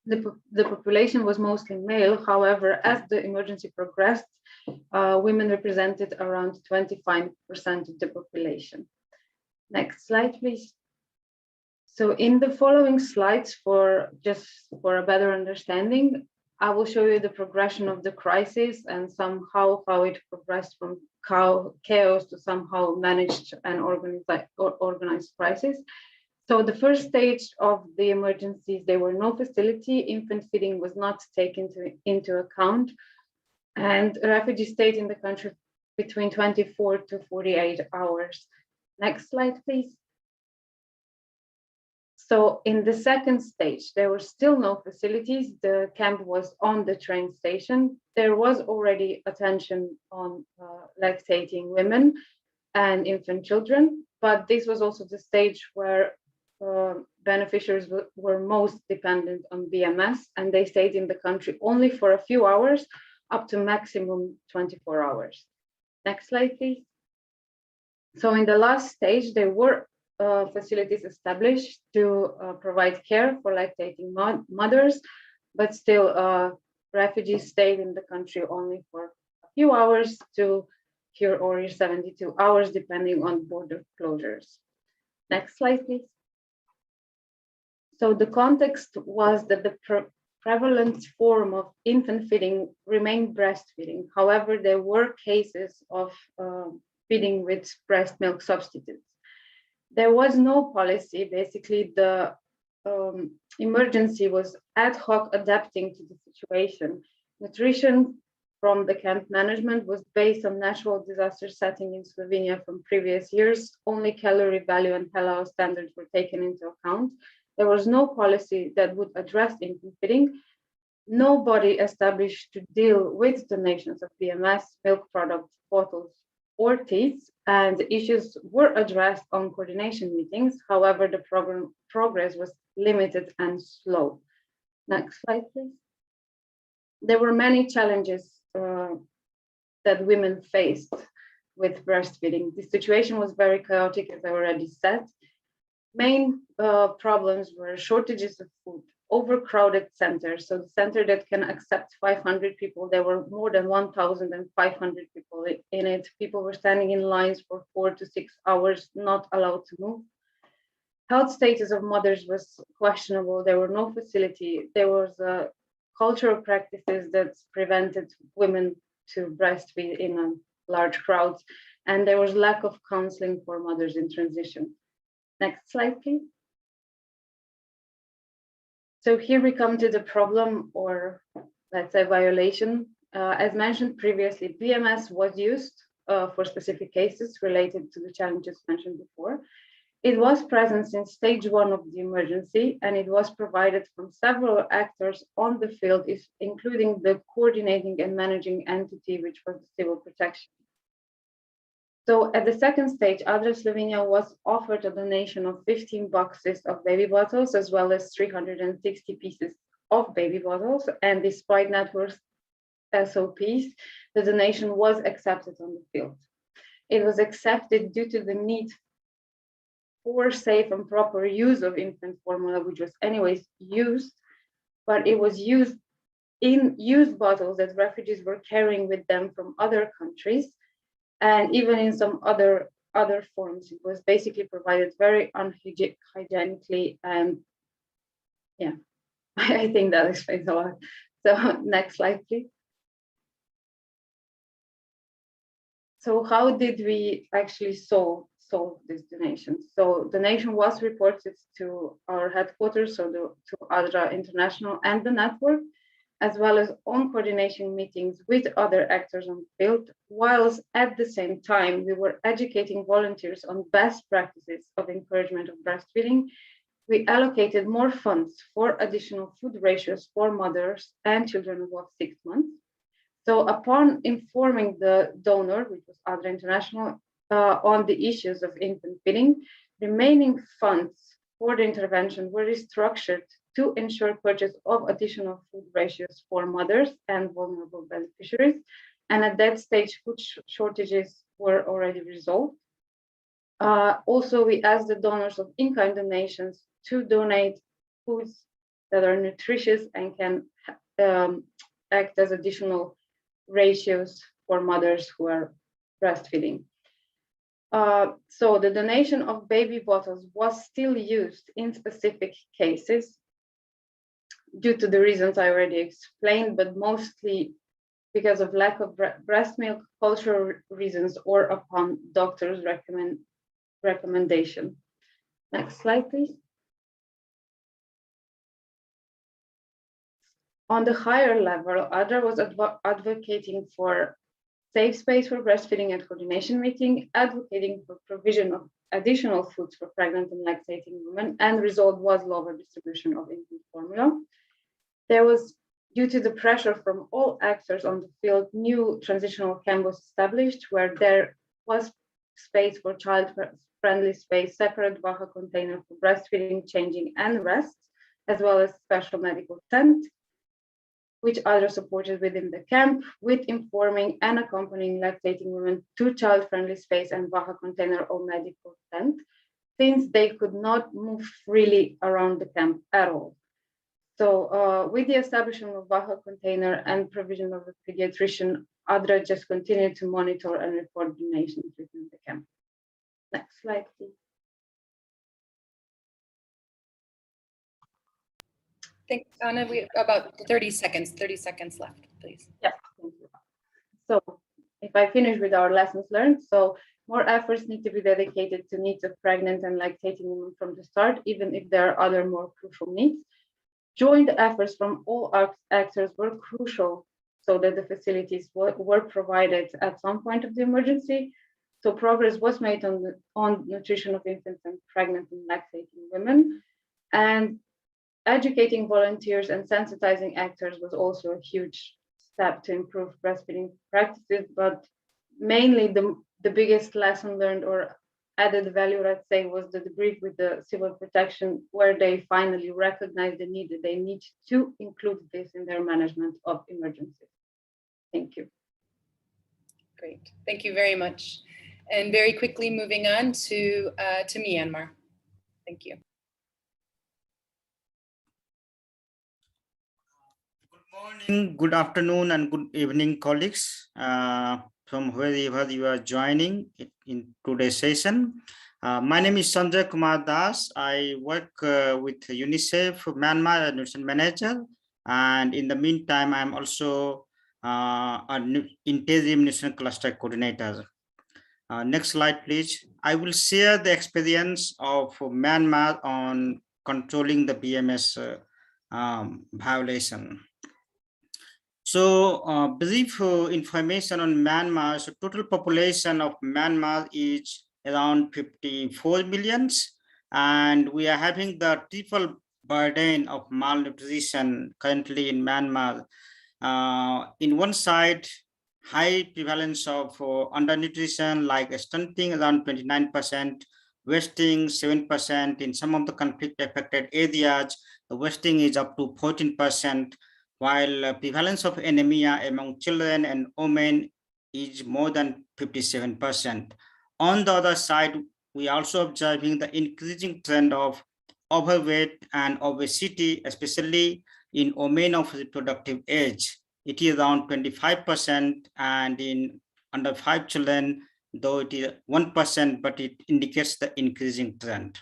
The population was mostly male. However, as the emergency progressed, women represented around 25% of the population. Next slide, please. So in the following slides, for a better understanding, I will show you the progression of the crisis and somehow how it progressed from chaos to somehow managed and organized crisis. So the first stage of the emergencies, there were no facility, infant feeding was not taken into account, and refugees stayed in the country between 24 to 48 hours. Next slide, please. So in the second stage, there were still no facilities. The camp was on the train station. There was already attention on lactating women and infant children, but this was also the stage where beneficiaries were most dependent on BMS, and they stayed in the country only for a few hours, up to maximum 24 hours. Next slide, please. So in the last stage, there were facilities established to provide care for lactating mothers, but still refugees stayed in the country only for a few hours to cure or 72 hours, depending on border closures. Next slide, please. So the context was that the prevalent form of infant feeding remained breastfeeding. However, there were cases of feeding with breast milk substitutes. There was no policy. Basically, the emergency was ad hoc adapting to the situation. Nutrition from the camp management was based on natural disaster setting in Slovenia from previous years. Only calorie value and halal standards were taken into account. There was no policy that would address infant feeding. Nobody established to deal with donations of BMS, milk products, bottles, or teats, and the issues were addressed on coordination meetings. However, the progress was limited and slow. Next slide, please. There were many challenges that women faced with breastfeeding. The situation was very chaotic, as I already said. Main problems were shortages of food, overcrowded centers. So the center that can accept 500 people, there were more than 1,500 people in it. People were standing in lines for 4 to 6 hours, not allowed to move. Health status of mothers was questionable. There were no facility. There was cultural practices that prevented women to breastfeed in large crowds. And there was lack of counseling for mothers in transition. Next slide, please. So here we come to the problem, or let's say violation. As mentioned previously, BMS was used for specific cases related to the challenges mentioned before. It was present since stage 1 of the emergency, and it was provided from several actors on the field, including the coordinating and managing entity, which was the civil protection. So at the second stage, Adra Slovenia was offered a donation of 15 boxes of baby bottles, as well as 360 pieces of baby bottles. And despite network SOPs, the donation was accepted on the field. It was accepted due to the need for safe and proper use of infant formula, which was anyways used, but it was used in used bottles that refugees were carrying with them from other countries. And even in some other forms, it was basically provided very unhygienically. And yeah, I think that explains a lot. So next slide, please. So how did we actually solve this donation? So donation was reported to our headquarters, so to ADRA International and the network, as well as on coordination meetings with other actors on the field, whilst at the same time, we were educating volunteers on best practices of encouragement of breastfeeding. We allocated more funds for additional food ratios for mothers and children above 6 months. So upon informing the donor, which was ADRA International, on the issues of infant feeding, remaining funds for the intervention were restructured to ensure purchase of additional food ratios for mothers and vulnerable beneficiaries. And at that stage, food shortages were already resolved. Also, we asked the donors of in-kind donations to donate foods that are nutritious and can act as additional ratios for mothers who are breastfeeding. So the donation of baby bottles was still used in specific cases due to the reasons I already explained, but mostly because of lack of breast milk, cultural reasons, or upon doctor's recommendation. Next slide, please. On the higher level, ADRA was advocating for safe space for breastfeeding at coordination meeting, advocating for provision of additional foods for pregnant and lactating women, and the result was lower distribution of infant formula. There was, due to the pressure from all actors on the field, new transitional camp was established where there was space for child-friendly space, separate Vaha container for breastfeeding, changing, and rest, as well as special medical tent, which ADRA supported within the camp, with informing and accompanying lactating women to child-friendly space and Vaha container or medical tent, since they could not move freely around the camp at all. So with the establishment of Vaha container and provision of a pediatrician ADRA just continued to monitor and report donations within the camp. Next slide, please. Thanks, Anna. We about 30 seconds left, please. Yes, thank you. So if I finish with our lessons learned, so more efforts need to be dedicated to needs of pregnant and lactating women from the start, even if there are other more crucial needs. Joint efforts from all actors were crucial so that the facilities were provided at some point of the emergency. So progress was made on nutrition of infants and pregnant and lactating women. And educating volunteers and sensitizing actors was also a huge step to improve breastfeeding practices, but mainly the biggest lesson learned or added value, I'd say, was the debrief with the civil protection, where they finally recognized the need that they need to include this in their management of emergencies. Thank you. Great, thank you very much. And very quickly moving on to Myanmar. Thank you. Good morning, good afternoon, and good evening, colleagues, from wherever you are joining in today's session. My name is Sanjay Kumar Das. I work with UNICEF Myanmar Nutrition Manager, and in the meantime, I'm also an interim nutrition cluster coordinator. Next slide, please. I will share the experience of Myanmar on controlling the BMS violation. So brief information on Myanmar. So total population of Myanmar is around 54 millions, and we are having the triple burden of malnutrition currently in Myanmar. In one side, high prevalence of undernutrition like stunting around 29%, wasting 7%. In some of the conflict affected areas, the wasting is up to 14%. While prevalence of anemia among children and women is more than 57%. On the other side, we are also observing the increasing trend of overweight and obesity, especially in women of reproductive age. It is around 25%, and in under 5 children, though it is 1%, but it indicates the increasing trend.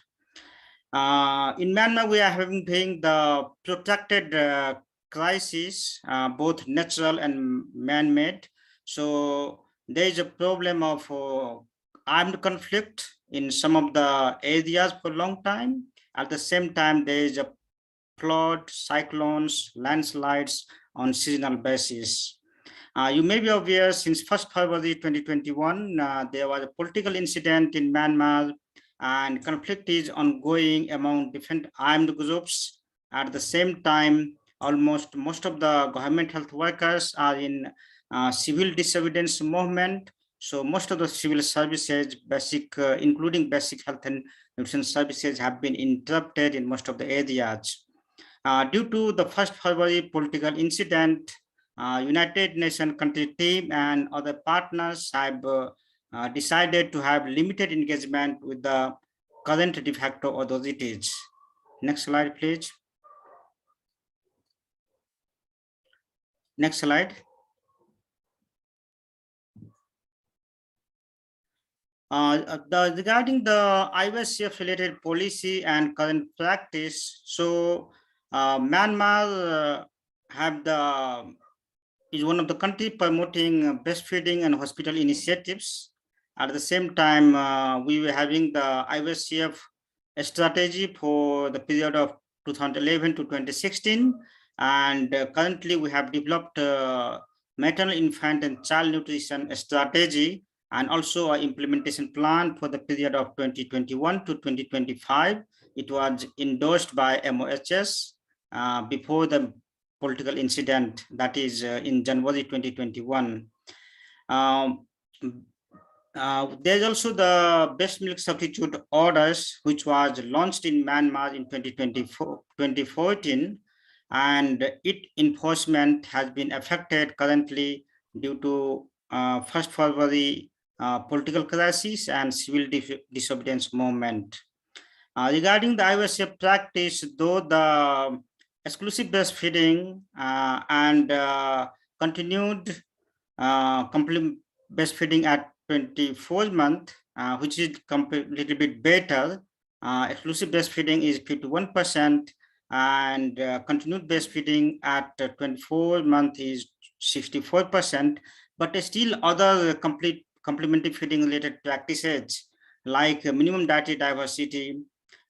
In Myanmar, we are having the protracted crisis, both natural and man-made. So there is a problem of armed conflict in some of the areas for a long time. At the same time, there is a flood, cyclones, landslides on seasonal basis. You may be aware, since 1st February 2021, there was a political incident in Myanmar, and conflict is ongoing among different armed groups. At the same time, almost most of the government health workers are in civil disobedience movement. So most of the civil services, including basic health and nutrition services, have been interrupted in most of the areas. Due to the 1st February political incident, United Nations country team and other partners have decided to have limited engagement with the current de facto authorities. Next slide, please. Next slide. Regarding the IWCF related policy and current practice, so Myanmar is one of the countries promoting breastfeeding and hospital initiatives. At the same time, we were having the IWCF strategy for the period of 2011 to 2016. And currently we have developed maternal, infant and child nutrition strategy, and also an implementation plan for the period of 2021 to 2025. It was endorsed by MOHS before the political incident, that is in January 2021. There's also the breast milk substitute orders, which was launched in Myanmar in 2014. And its enforcement has been affected currently due to 1st February political crisis and civil disobedience movement. Regarding the IWCF practice, though the exclusive breastfeeding and continued complete breastfeeding at 24th month, which is a little bit better. Exclusive breastfeeding is 51%, and continued breastfeeding at 24 month is 64%. But still other complementary feeding related practices like minimum dietary diversity,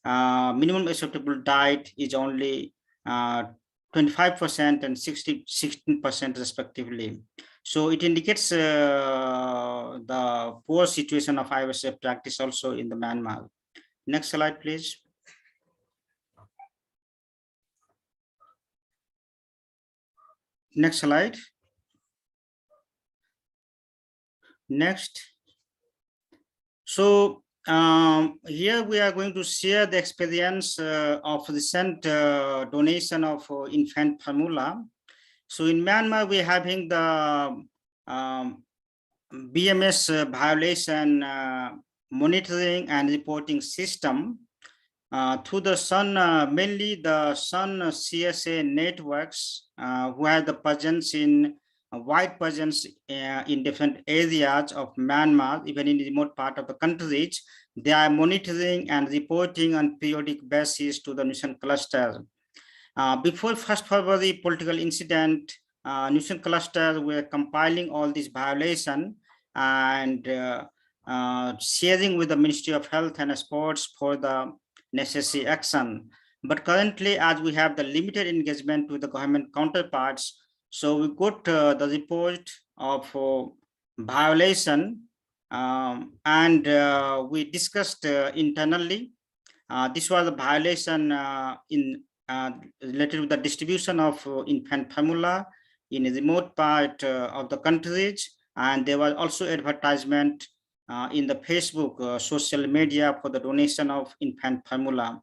minimum acceptable diet is only 25% and 16% respectively. So it indicates the poor situation of IVF practice also in the Myanmar. Next slide, please. Next slide. Next. So here we are going to share the experience of recent donation of infant formula. So in Myanmar, we're having the BMS violation monitoring and reporting system through the Sun, mainly the Sun CSA networks, who have the presence in wide presence in different areas of Myanmar, even in the remote part of the country. They are monitoring and reporting on periodic basis to the nutrition cluster. Before 1st February political incident, nutrition cluster were compiling all these violations and sharing with the Ministry of Health and Sports for the necessary action. But currently, as we have the limited engagement with the government counterparts, so we got the report of violation and we discussed internally. This was a violation related to the distribution of infant formula in a remote part of the countries, and there was also advertisement in the Facebook social media for the donation of infant formula.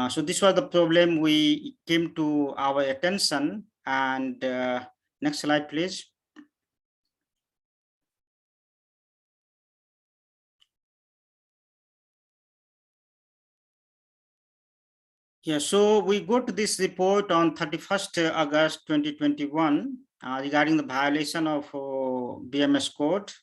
So this was the problem we came to our attention. And next slide, please. Yeah, so we got this report on 31st August 2021 regarding the violation of BMS code.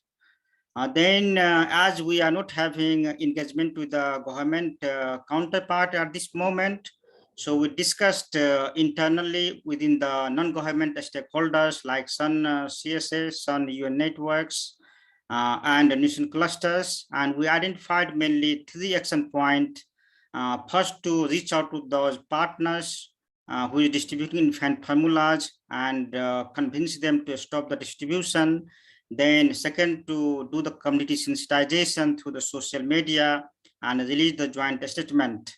Then as we are not having engagement with the government counterpart at this moment, so we discussed internally within the non-government stakeholders like Sun CSA, Sun UN networks, and the nutrition clusters, and we identified mainly 3 action points. First, to reach out to those partners who are distributing infant formulas and convince them to stop the distribution. Then second, to do the community sensitization through the social media and release the joint statement.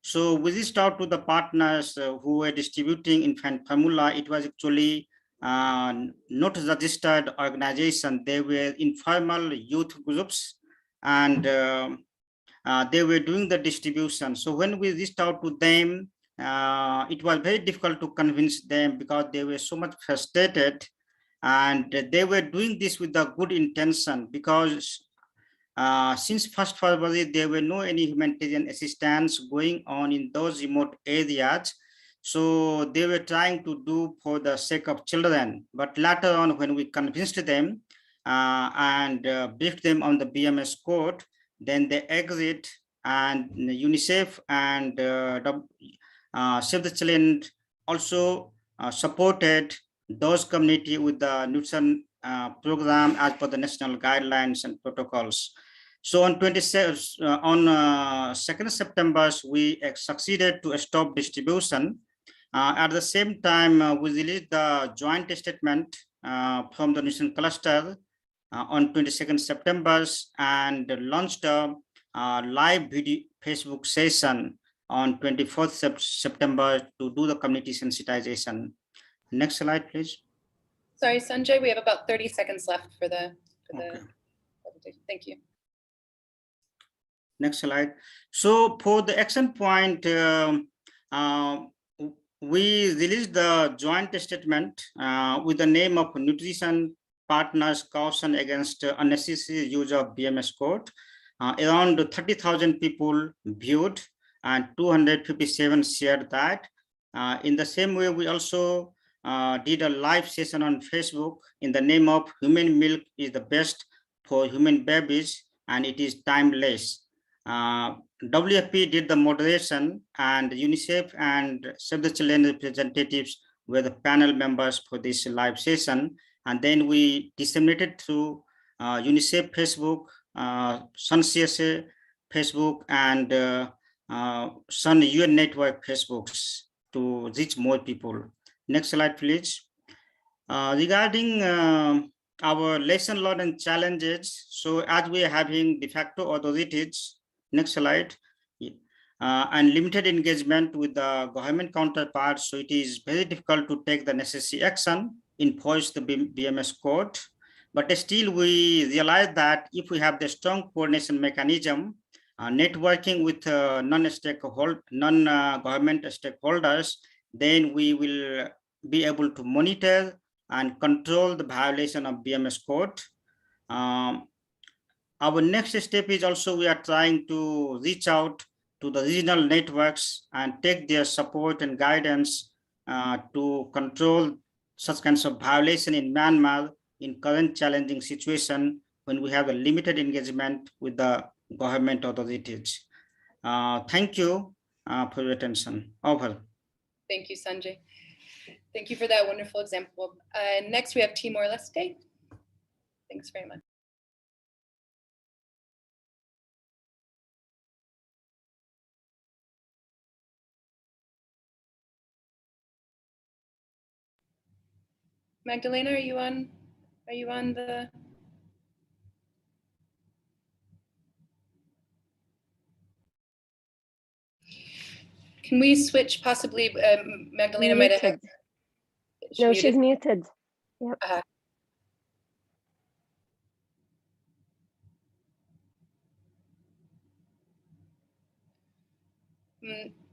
So we reached out to the partners who were distributing infant formula. It was actually not registered organization. They were informal youth groups, and they were doing the distribution. So when we reached out to them, it was very difficult to convince them because they were so much frustrated, and they were doing this with the good intention, because since 1st February, there were no any humanitarian assistance going on in those remote areas. So they were trying to do for the sake of children. But later on, when we convinced them and briefed them on the BMS code, then they agreed, and UNICEF and Save the Children also supported those community with the nutrition program as per the national guidelines and protocols. So on 2nd September, we succeeded to stop distribution. At the same time, we released the joint statement from the nutrition cluster on 22nd September and launched a live video Facebook session on 24th September to do the community sensitization. Next slide, please. Sorry, Sanjay, we have about 30 seconds left for the Okay. presentation. Thank you. Next slide. So for the action point, we released the joint statement with the name of Nutrition Partners Caution Against Unnecessary Use of BMS Code. Around 30,000 people viewed and 257 shared that. In the same way, we also did a live session on Facebook in the name of Human Milk is the best for human babies and it is timeless. WFP did the moderation and UNICEF and Save the Children representatives were the panel members for this live session. And then we disseminated through UNICEF Facebook, Sun CSA Facebook, and Sun UN Network Facebooks to reach more people. Next slide, please. Regarding our lesson learned and challenges, so as we are having de facto authorities, next slide, and limited engagement with the government counterparts, so it is very difficult to take the necessary action, enforce the BMS code. But still we realize that if we have the strong coordination mechanism, networking with non-government stakeholders, then we will be able to monitor and control the violation of BMS code. Our next step is also we are trying to reach out to the regional networks and take their support and guidance to control such kinds of violation in Myanmar in current challenging situation when we have a limited engagement with the government authorities. Thank you for your attention. Over. Thank you, Sanjay. Thank you for that wonderful example. Next, we have Timor-Leste. Thanks very much. Magdalena, are you on the? Can we switch possibly, Magdalena might have. No, she's muted. Yep.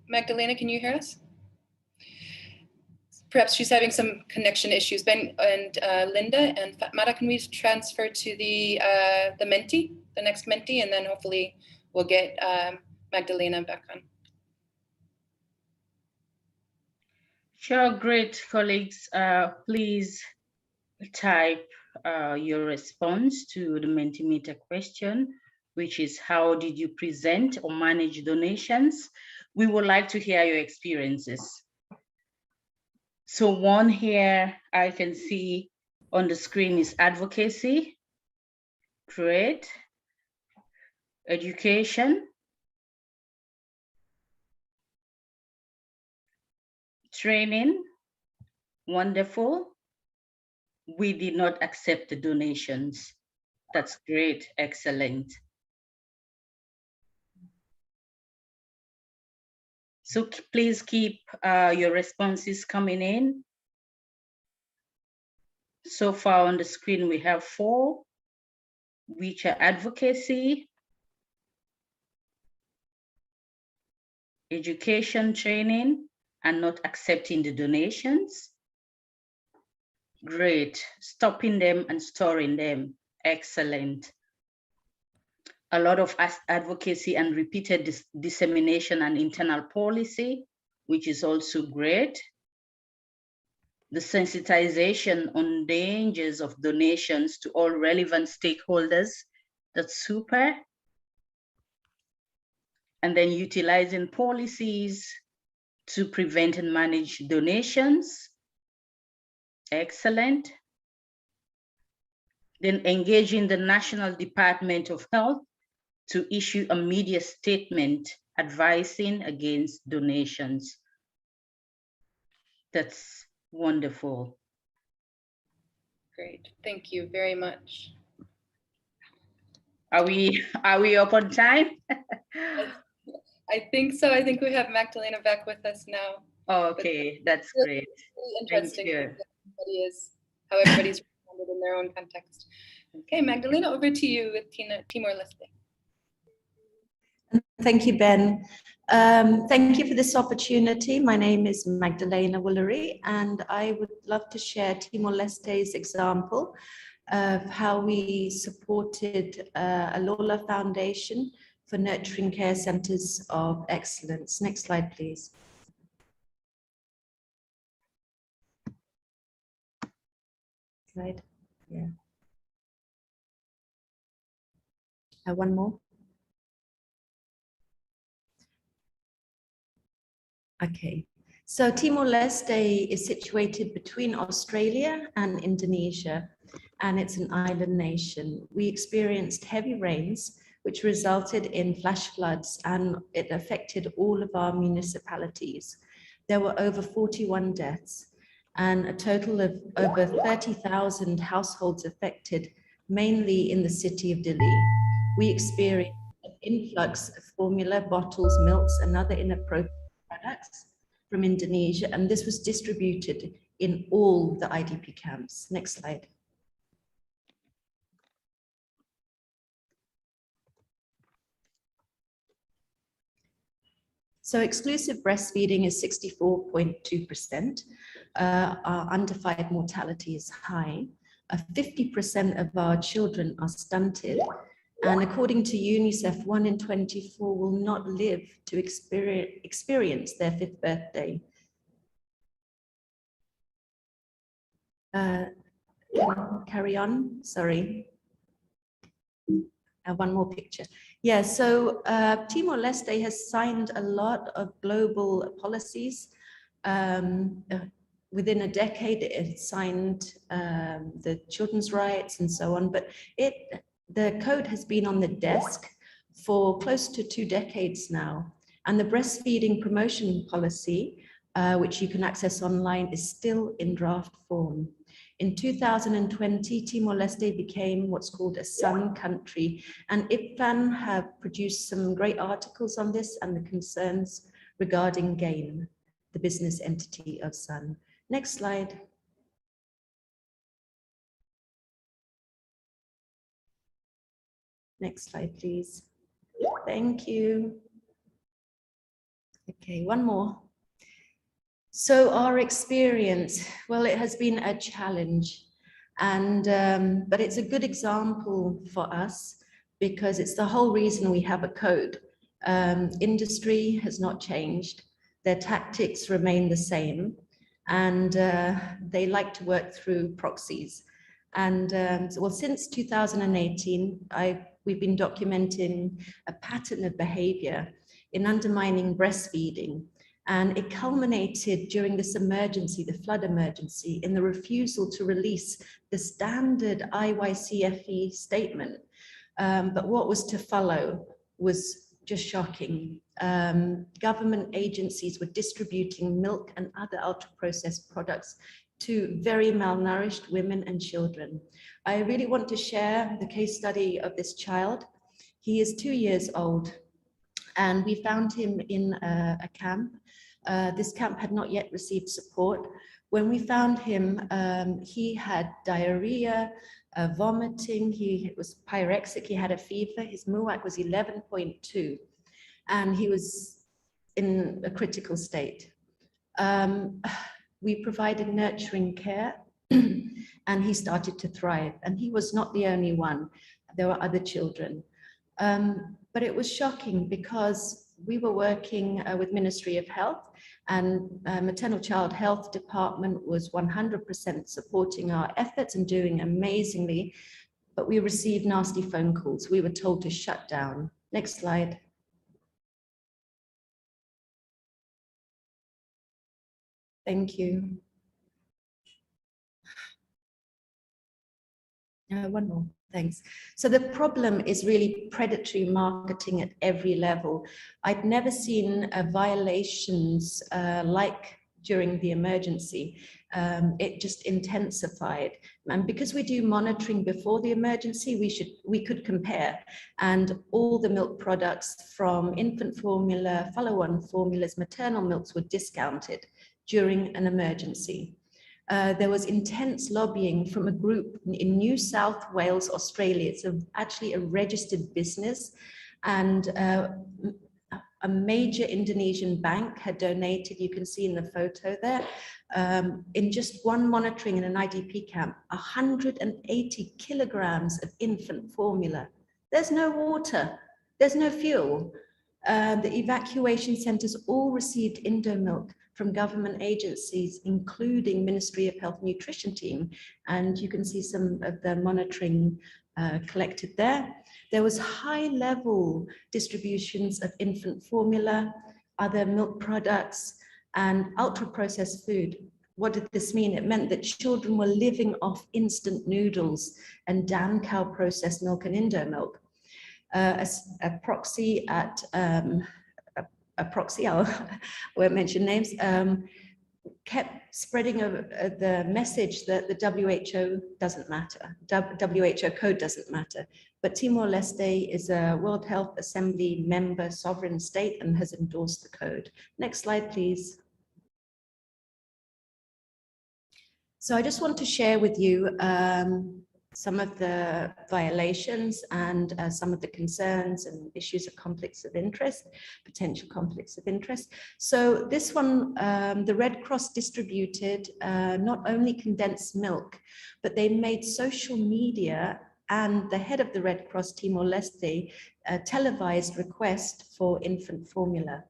Magdalena, can you hear us? Perhaps she's having some connection issues. Ben and Linda and Fatmata, can we transfer to the Menti, the next Menti, and then hopefully we'll get Magdalena back on. Sure, great, colleagues. Please type your response to the Mentimeter question, which is how did you present or manage donations? We would like to hear your experiences. So one here I can see on the screen is advocacy, trade, education, training, wonderful. We did not accept the donations. That's great, excellent. So please keep your responses coming in. So far on the screen, we have 4, which are advocacy, education, training, and not accepting the donations. Great, stopping them and storing them, excellent. A lot of advocacy and repeated dissemination and internal policy, which is also great. The sensitization on dangers of donations to all relevant stakeholders, that's super. And then utilizing policies to prevent and manage donations, excellent. Then engaging the National Department of Health to issue a media statement advising against donations. That's wonderful. Great, thank you very much. Are we up on time? I think so. I think we have Magdalena back with us now. Okay, that's great. Really interesting how everybody's responded in their own context. Okay, Magdalena, over to you with Timor-Leste. Thank you, Ben. Thank you for this opportunity. My name is Magdalena Woolery, and I would love to share Timor-Leste's example of how we supported a Lola Foundation for nurturing care centers of excellence. Next slide, please. slide. Yeah. One more. Okay. So Timor-Leste is situated between Australia and Indonesia, and it's an island nation. We experienced heavy rains, which resulted in flash floods, and it affected all of our municipalities. There were over 41 deaths and a total of over 30,000 households affected, mainly in the city of Dili. We experienced an influx of formula, bottles, milks, and other inappropriate products from Indonesia, and this was distributed in all the IDP camps. Next slide. So exclusive breastfeeding is 64.2%. Our under-5 mortality is high. 50% of our children are stunted. And according to UNICEF, 1 in 24 will not live to experience their 5th birthday. Carry on, sorry. One more picture. Yeah, so Timor-Leste has signed a lot of global policies. Within a decade, it signed the children's rights and so on, but the code has been on the desk for close to 2 decades now. And the breastfeeding promotion policy, which you can access online, is still in draft form. In 2020, Timor-Leste became what's called a SUN country, and IPFAN have produced some great articles on this and the concerns regarding GAIN, the business entity of SUN. Next slide. Next slide, please. Thank you. Okay, one more. So our experience, well, it has been a challenge, and but it's a good example for us because it's the whole reason we have a code. Industry has not changed. Their tactics remain the same, and they like to work through proxies. And well, since 2018, we've been documenting a pattern of behavior in undermining breastfeeding. And it culminated during this emergency, the flood emergency, in the refusal to release the standard IYCFE statement. But what was to follow was just shocking. Government agencies were distributing milk and other ultra-processed products to very malnourished women and children. I really want to share the case study of this child. He is 2 years old, and we found him in a camp. This camp had not yet received support. When we found him, he had diarrhea, vomiting, he was pyrexic, he had a fever, his MUAC was 11.2, and he was in a critical state. We provided nurturing care, and he started to thrive, and he was not the only one. There were other children. But it was shocking because we were working with Ministry of Health, and Maternal Child Health Department was 100% supporting our efforts and doing amazingly, but we received nasty phone calls. We were told to shut down. Next slide. Thank you. One more, thanks. So the problem is really predatory marketing at every level. I'd never seen violations like during the emergency. It just intensified. And because we do monitoring before the emergency, we could compare. And all the milk products from infant formula, follow-on formulas, maternal milks were discounted during an emergency. There was intense lobbying from a group in New South Wales, Australia. It's actually a registered business, and a major Indonesian bank had donated, you can see in the photo there, in just one monitoring in an IDP camp, 180 kilograms of infant formula. There's no water, there's no fuel. The evacuation centers all received Indo milk from government agencies, including Ministry of Health and Nutrition team. And you can see some of the monitoring collected there. There was high-level distributions of infant formula, other milk products, and ultra-processed food. What did this mean? It meant that children were living off instant noodles and Dan cow processed milk and Indo milk. A proxy, I won't mention names, kept spreading the message that the WHO doesn't matter, WHO code doesn't matter. But Timor-Leste is a World Health Assembly member sovereign state and has endorsed the code. Next slide, please. So I just want to share with you some of the violations and some of the concerns and issues of conflicts of interest, potential conflicts of interest. So this one, the Red Cross distributed not only condensed milk, but they made social media and the head of the Red Cross Timor-Leste televised request for infant formula.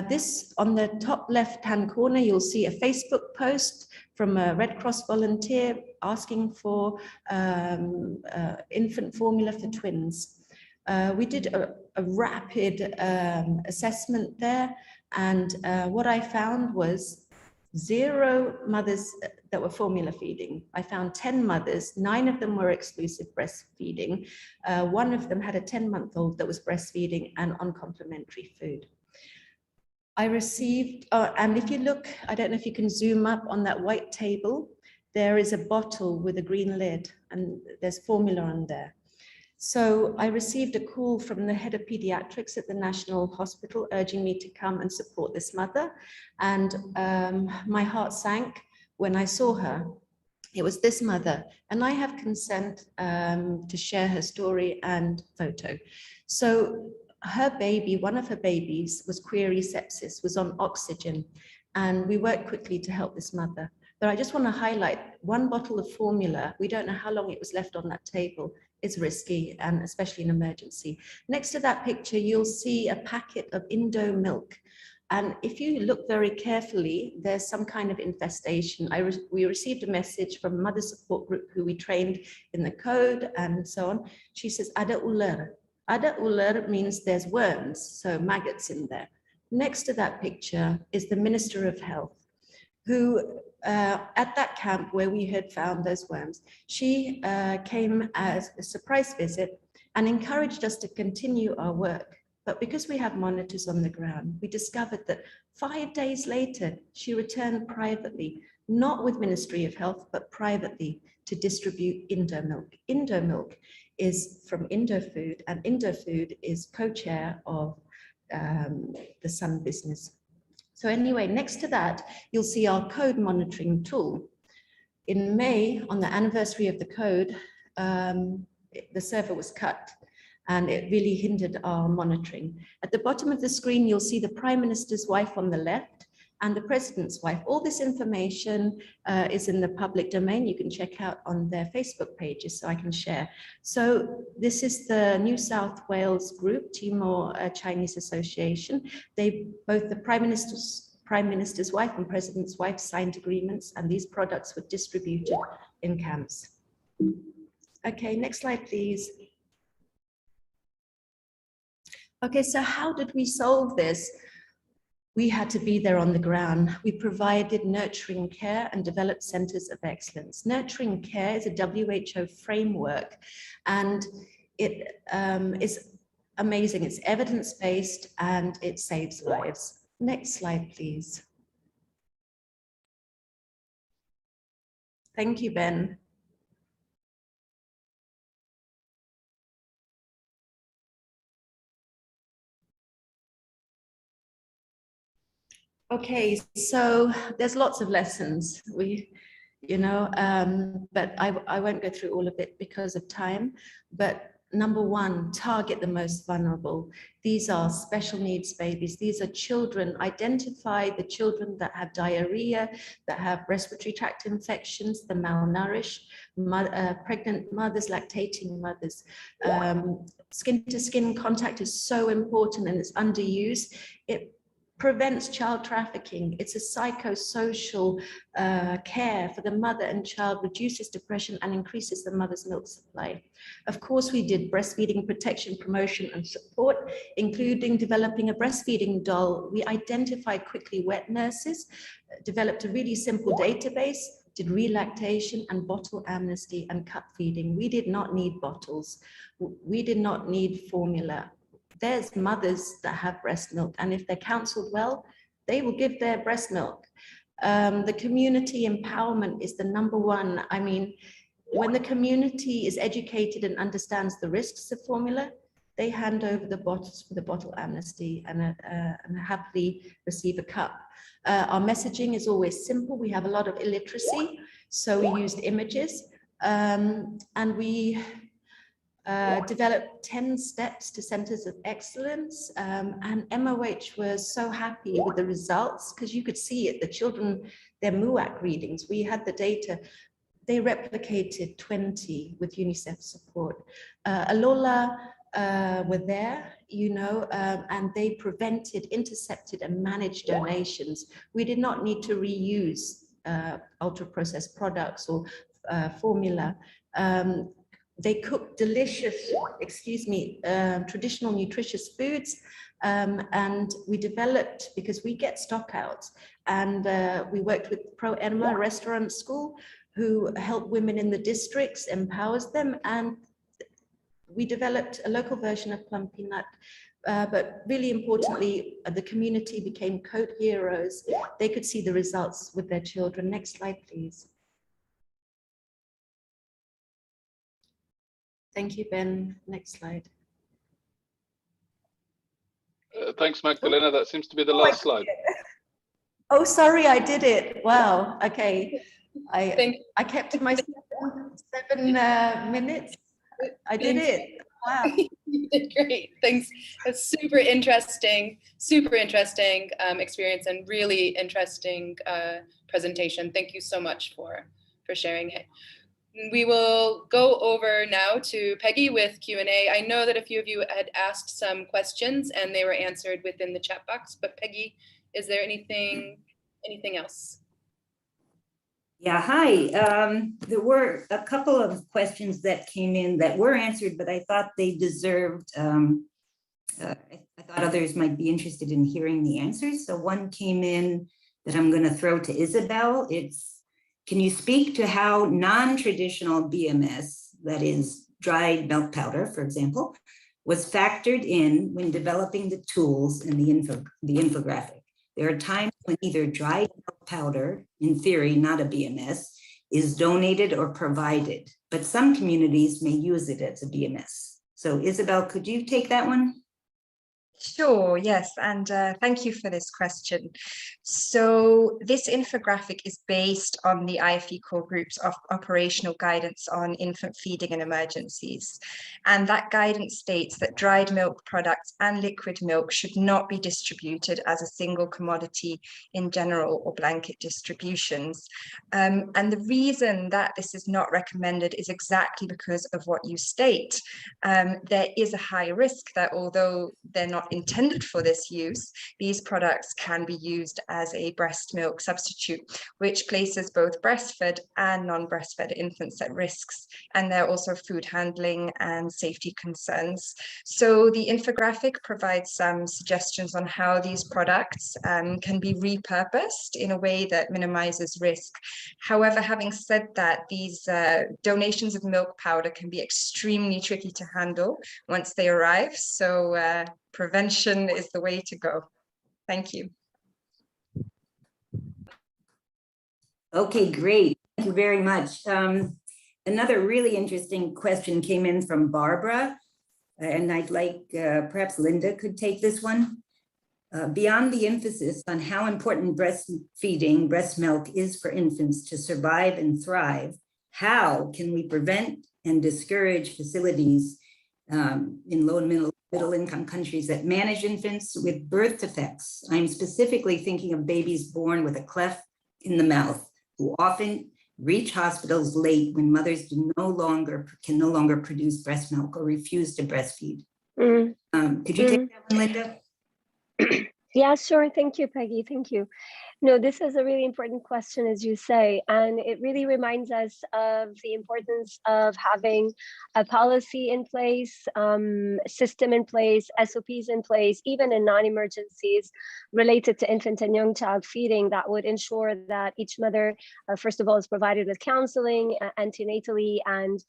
This on the top left-hand corner, you'll see a Facebook post from a Red Cross volunteer asking for infant formula for twins. We did a rapid assessment there, and what I found was 0 mothers that were formula feeding. I found 10 mothers, 9 of them were exclusive breastfeeding. 1 of them had a 10-month-old that was breastfeeding and on complementary food. I received, and if you look, I don't know if you can zoom up on that white table, there is a bottle with a green lid and there's formula on there. So I received a call from the head of pediatrics at the National Hospital urging me to come and support this mother. And my heart sank when I saw her. It was this mother, and I have consent to share her story and photo. So her baby, one of her babies was query sepsis, was on oxygen, and we worked quickly to help this mother. But I just want to highlight 1 bottle of formula. We don't know how long it was left on that table. It's risky, and especially in emergency. Next to that picture, you'll see a packet of Indo milk. And if you look very carefully, there's some kind of infestation. We received a message from a mother support group who we trained in the code and so on. She says, ada ular. Ada ular means there's worms, so maggots in there. Next to that picture is the Minister of Health, who at that camp where we had found those worms, she came as a surprise visit and encouraged us to continue our work. But because we have monitors on the ground, we discovered that 5 days later, she returned privately, not with Ministry of Health, but privately to distribute Indo milk. Indo milk is from Indo Food, and Indo Food is co-chair of the Sun business. So anyway, next to that, you'll see our code monitoring tool. In May, on the anniversary of the code, the server was cut, and it really hindered our monitoring. At the bottom of the screen, you'll see the Prime Minister's wife on the left and the President's wife. All this information is in the public domain. You can check out on their Facebook pages, so I can share. So this is the New South Wales group, Timor Chinese Association. Both the Prime Minister's wife and President's wife signed agreements, and these products were distributed in camps. Okay, next slide, please. Okay, so how did we solve this? We had to be there on the ground. We provided nurturing care and developed centers of excellence. Nurturing care is a WHO framework, and it is amazing. It's evidence-based and it saves lives. Next slide, please. Thank you, Ben. Okay, so there's lots of lessons, but I won't go through all of it because of time. But number 1, target the most vulnerable. These are special needs babies. These are children. Identify the children that have diarrhea, that have respiratory tract infections, the malnourished, pregnant mothers, lactating mothers. Skin-to-skin contact is so important, and it's underused. prevents child trafficking. It's a psychosocial care for the mother and child, reduces depression and increases the mother's milk supply. Of course, we did breastfeeding protection, promotion and support, including developing a breastfeeding doll. We identified quickly wet nurses, developed a really simple database, did relactation and bottle amnesty and cup feeding. We did not need bottles. We did not need formula. There's mothers that have breast milk, and if they're counseled well, they will give their breast milk. The community empowerment is the number one. I mean, when the community is educated and understands the risks of formula, they hand over the bottles for the bottle amnesty and happily receive a cup. Our messaging is always simple. We have a lot of illiteracy, so we used images, and we developed 10 steps to centers of excellence, and MOH was so happy with the results because you could see it, the children, their MUAC readings, we had the data, they replicated 20 with UNICEF support. Alola were there, you know, and they prevented, intercepted and managed donations. We did not need to reuse ultra-processed products or formula. They cooked delicious, traditional nutritious foods, and we developed, because we get stockouts, and we worked with Pro Enema Restaurant School, who help women in the districts, empowers them, and we developed a local version of plum peanut. But really importantly, the community became code heroes. They could see the results with their children. Next slide, please. Thank you, Ben. Next slide. Thanks, Magdalena. That seems to be the last slide. Oh, sorry, I did it. Wow. Okay. I kept to myself 7 minutes. I did it. Wow. You did great. Thanks. That's super interesting experience and really interesting presentation. Thank you so much for sharing it. We will go over now to Peggy with Q&A. I know that a few of you had asked some questions and they were answered within the chat box, but Peggy, is there anything else? Yeah, hi. There were a couple of questions that came in that were answered, but I thought they deserved, I thought others might be interested in hearing the answers. So one came in that I'm going to throw to Isabel. It's, can you speak to how non-traditional BMS, that is dried milk powder, for example, was factored in when developing the tools in the infographic? There are times when either dried milk powder, in theory, not a BMS, is donated or provided, but some communities may use it as a BMS. So Isabel, could you take that one? Sure, yes, and thank you for this question. So this infographic is based on the IFE core group's operational guidance on infant feeding and emergencies. And that guidance states that dried milk products and liquid milk should not be distributed as a single commodity in general or blanket distributions. And the reason that this is not recommended is exactly because of what you state. There is a high risk that although they're not intended for this use, these products can be used as a breast milk substitute, which places both breastfed and non-breastfed infants at risks. And there are also food handling and safety concerns. So the infographic provides some suggestions on how these products can be repurposed in a way that minimizes risk. However, having said that, these donations of milk powder can be extremely tricky to handle once they arrive. So prevention is the way to go. Thank you. Okay, great. Thank you very much. Another really interesting question came in from Barbara, and I'd like perhaps Linda could take this one. Beyond the emphasis on how important breastfeeding, breast milk is for infants to survive and thrive, how can we prevent and discourage facilities in low and middle income countries that manage infants with birth defects? I'm specifically thinking of babies born with a cleft in the mouth, who often reach hospitals late when mothers can no longer produce breast milk or refuse to breastfeed. Could you take that one, Linda? Yeah, sure. Thank you, Peggy. Thank you. No, this is a really important question, as you say, and it really reminds us of the importance of having a policy in place, system in place, SOPs in place, even in non-emergencies related to infant and young child feeding that would ensure that each mother, first of all, is provided with counseling antenatally, and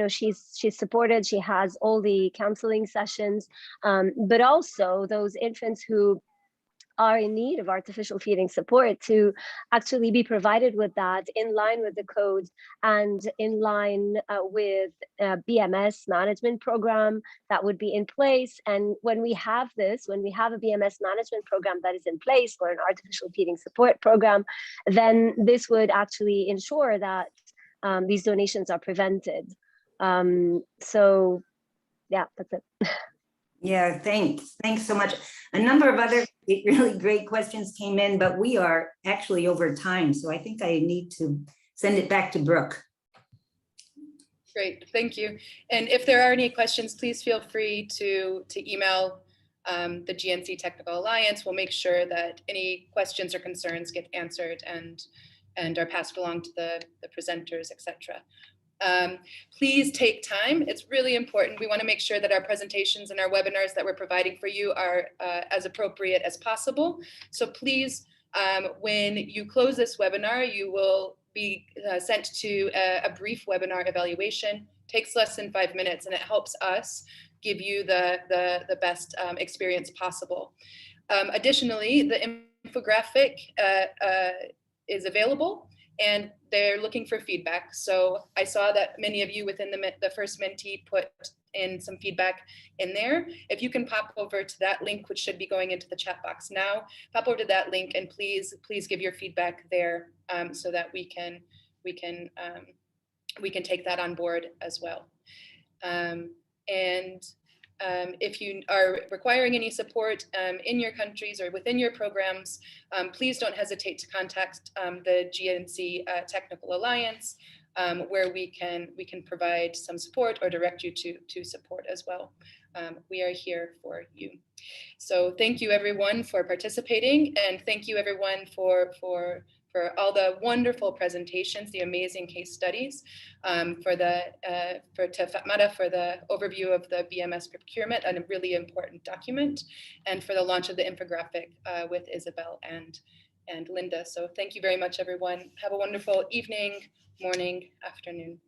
she's supported. She has all the counseling sessions, but also those infants who are in need of artificial feeding support to actually be provided with that in line with the code and in line with BMS management program that would be in place. And when we have a BMS management program that is in place, or an artificial feeding support program, then this would actually ensure that these donations are prevented. So yeah, that's it. Yeah, thanks so much. A number of other really great questions came in, but we are actually over time. So I think I need to send it back to Brooke. Great, thank you. And if there are any questions, please feel free to email the GNC Technical Alliance. We'll make sure that any questions or concerns get answered and are passed along to the presenters, etc. Please take time. It's really important. We want to make sure that our presentations and our webinars that we're providing for you are as appropriate as possible. So please, when you close this webinar, you will be sent to a brief webinar evaluation. Takes less than 5 minutes, and it helps us give you the best experience possible. Additionally, the infographic is available, and they're looking for feedback. So I saw that many of you within the first mentee put in some feedback in there. If you can pop over to that link, which should be going into the chat box now, pop over to that link and please give your feedback there so that we can take that on board as well. If you are requiring any support in your countries or within your programs, please don't hesitate to contact the GNC Technical Alliance, where we can provide some support or direct you to support as well. We are here for you. So thank you everyone for participating, and thank you everyone for all the wonderful presentations, the amazing case studies, to Fatmata for the overview of the BMS procurement, and a really important document, and for the launch of the infographic with Isabel and Linda. So thank you very much, everyone. Have a wonderful evening, morning, afternoon.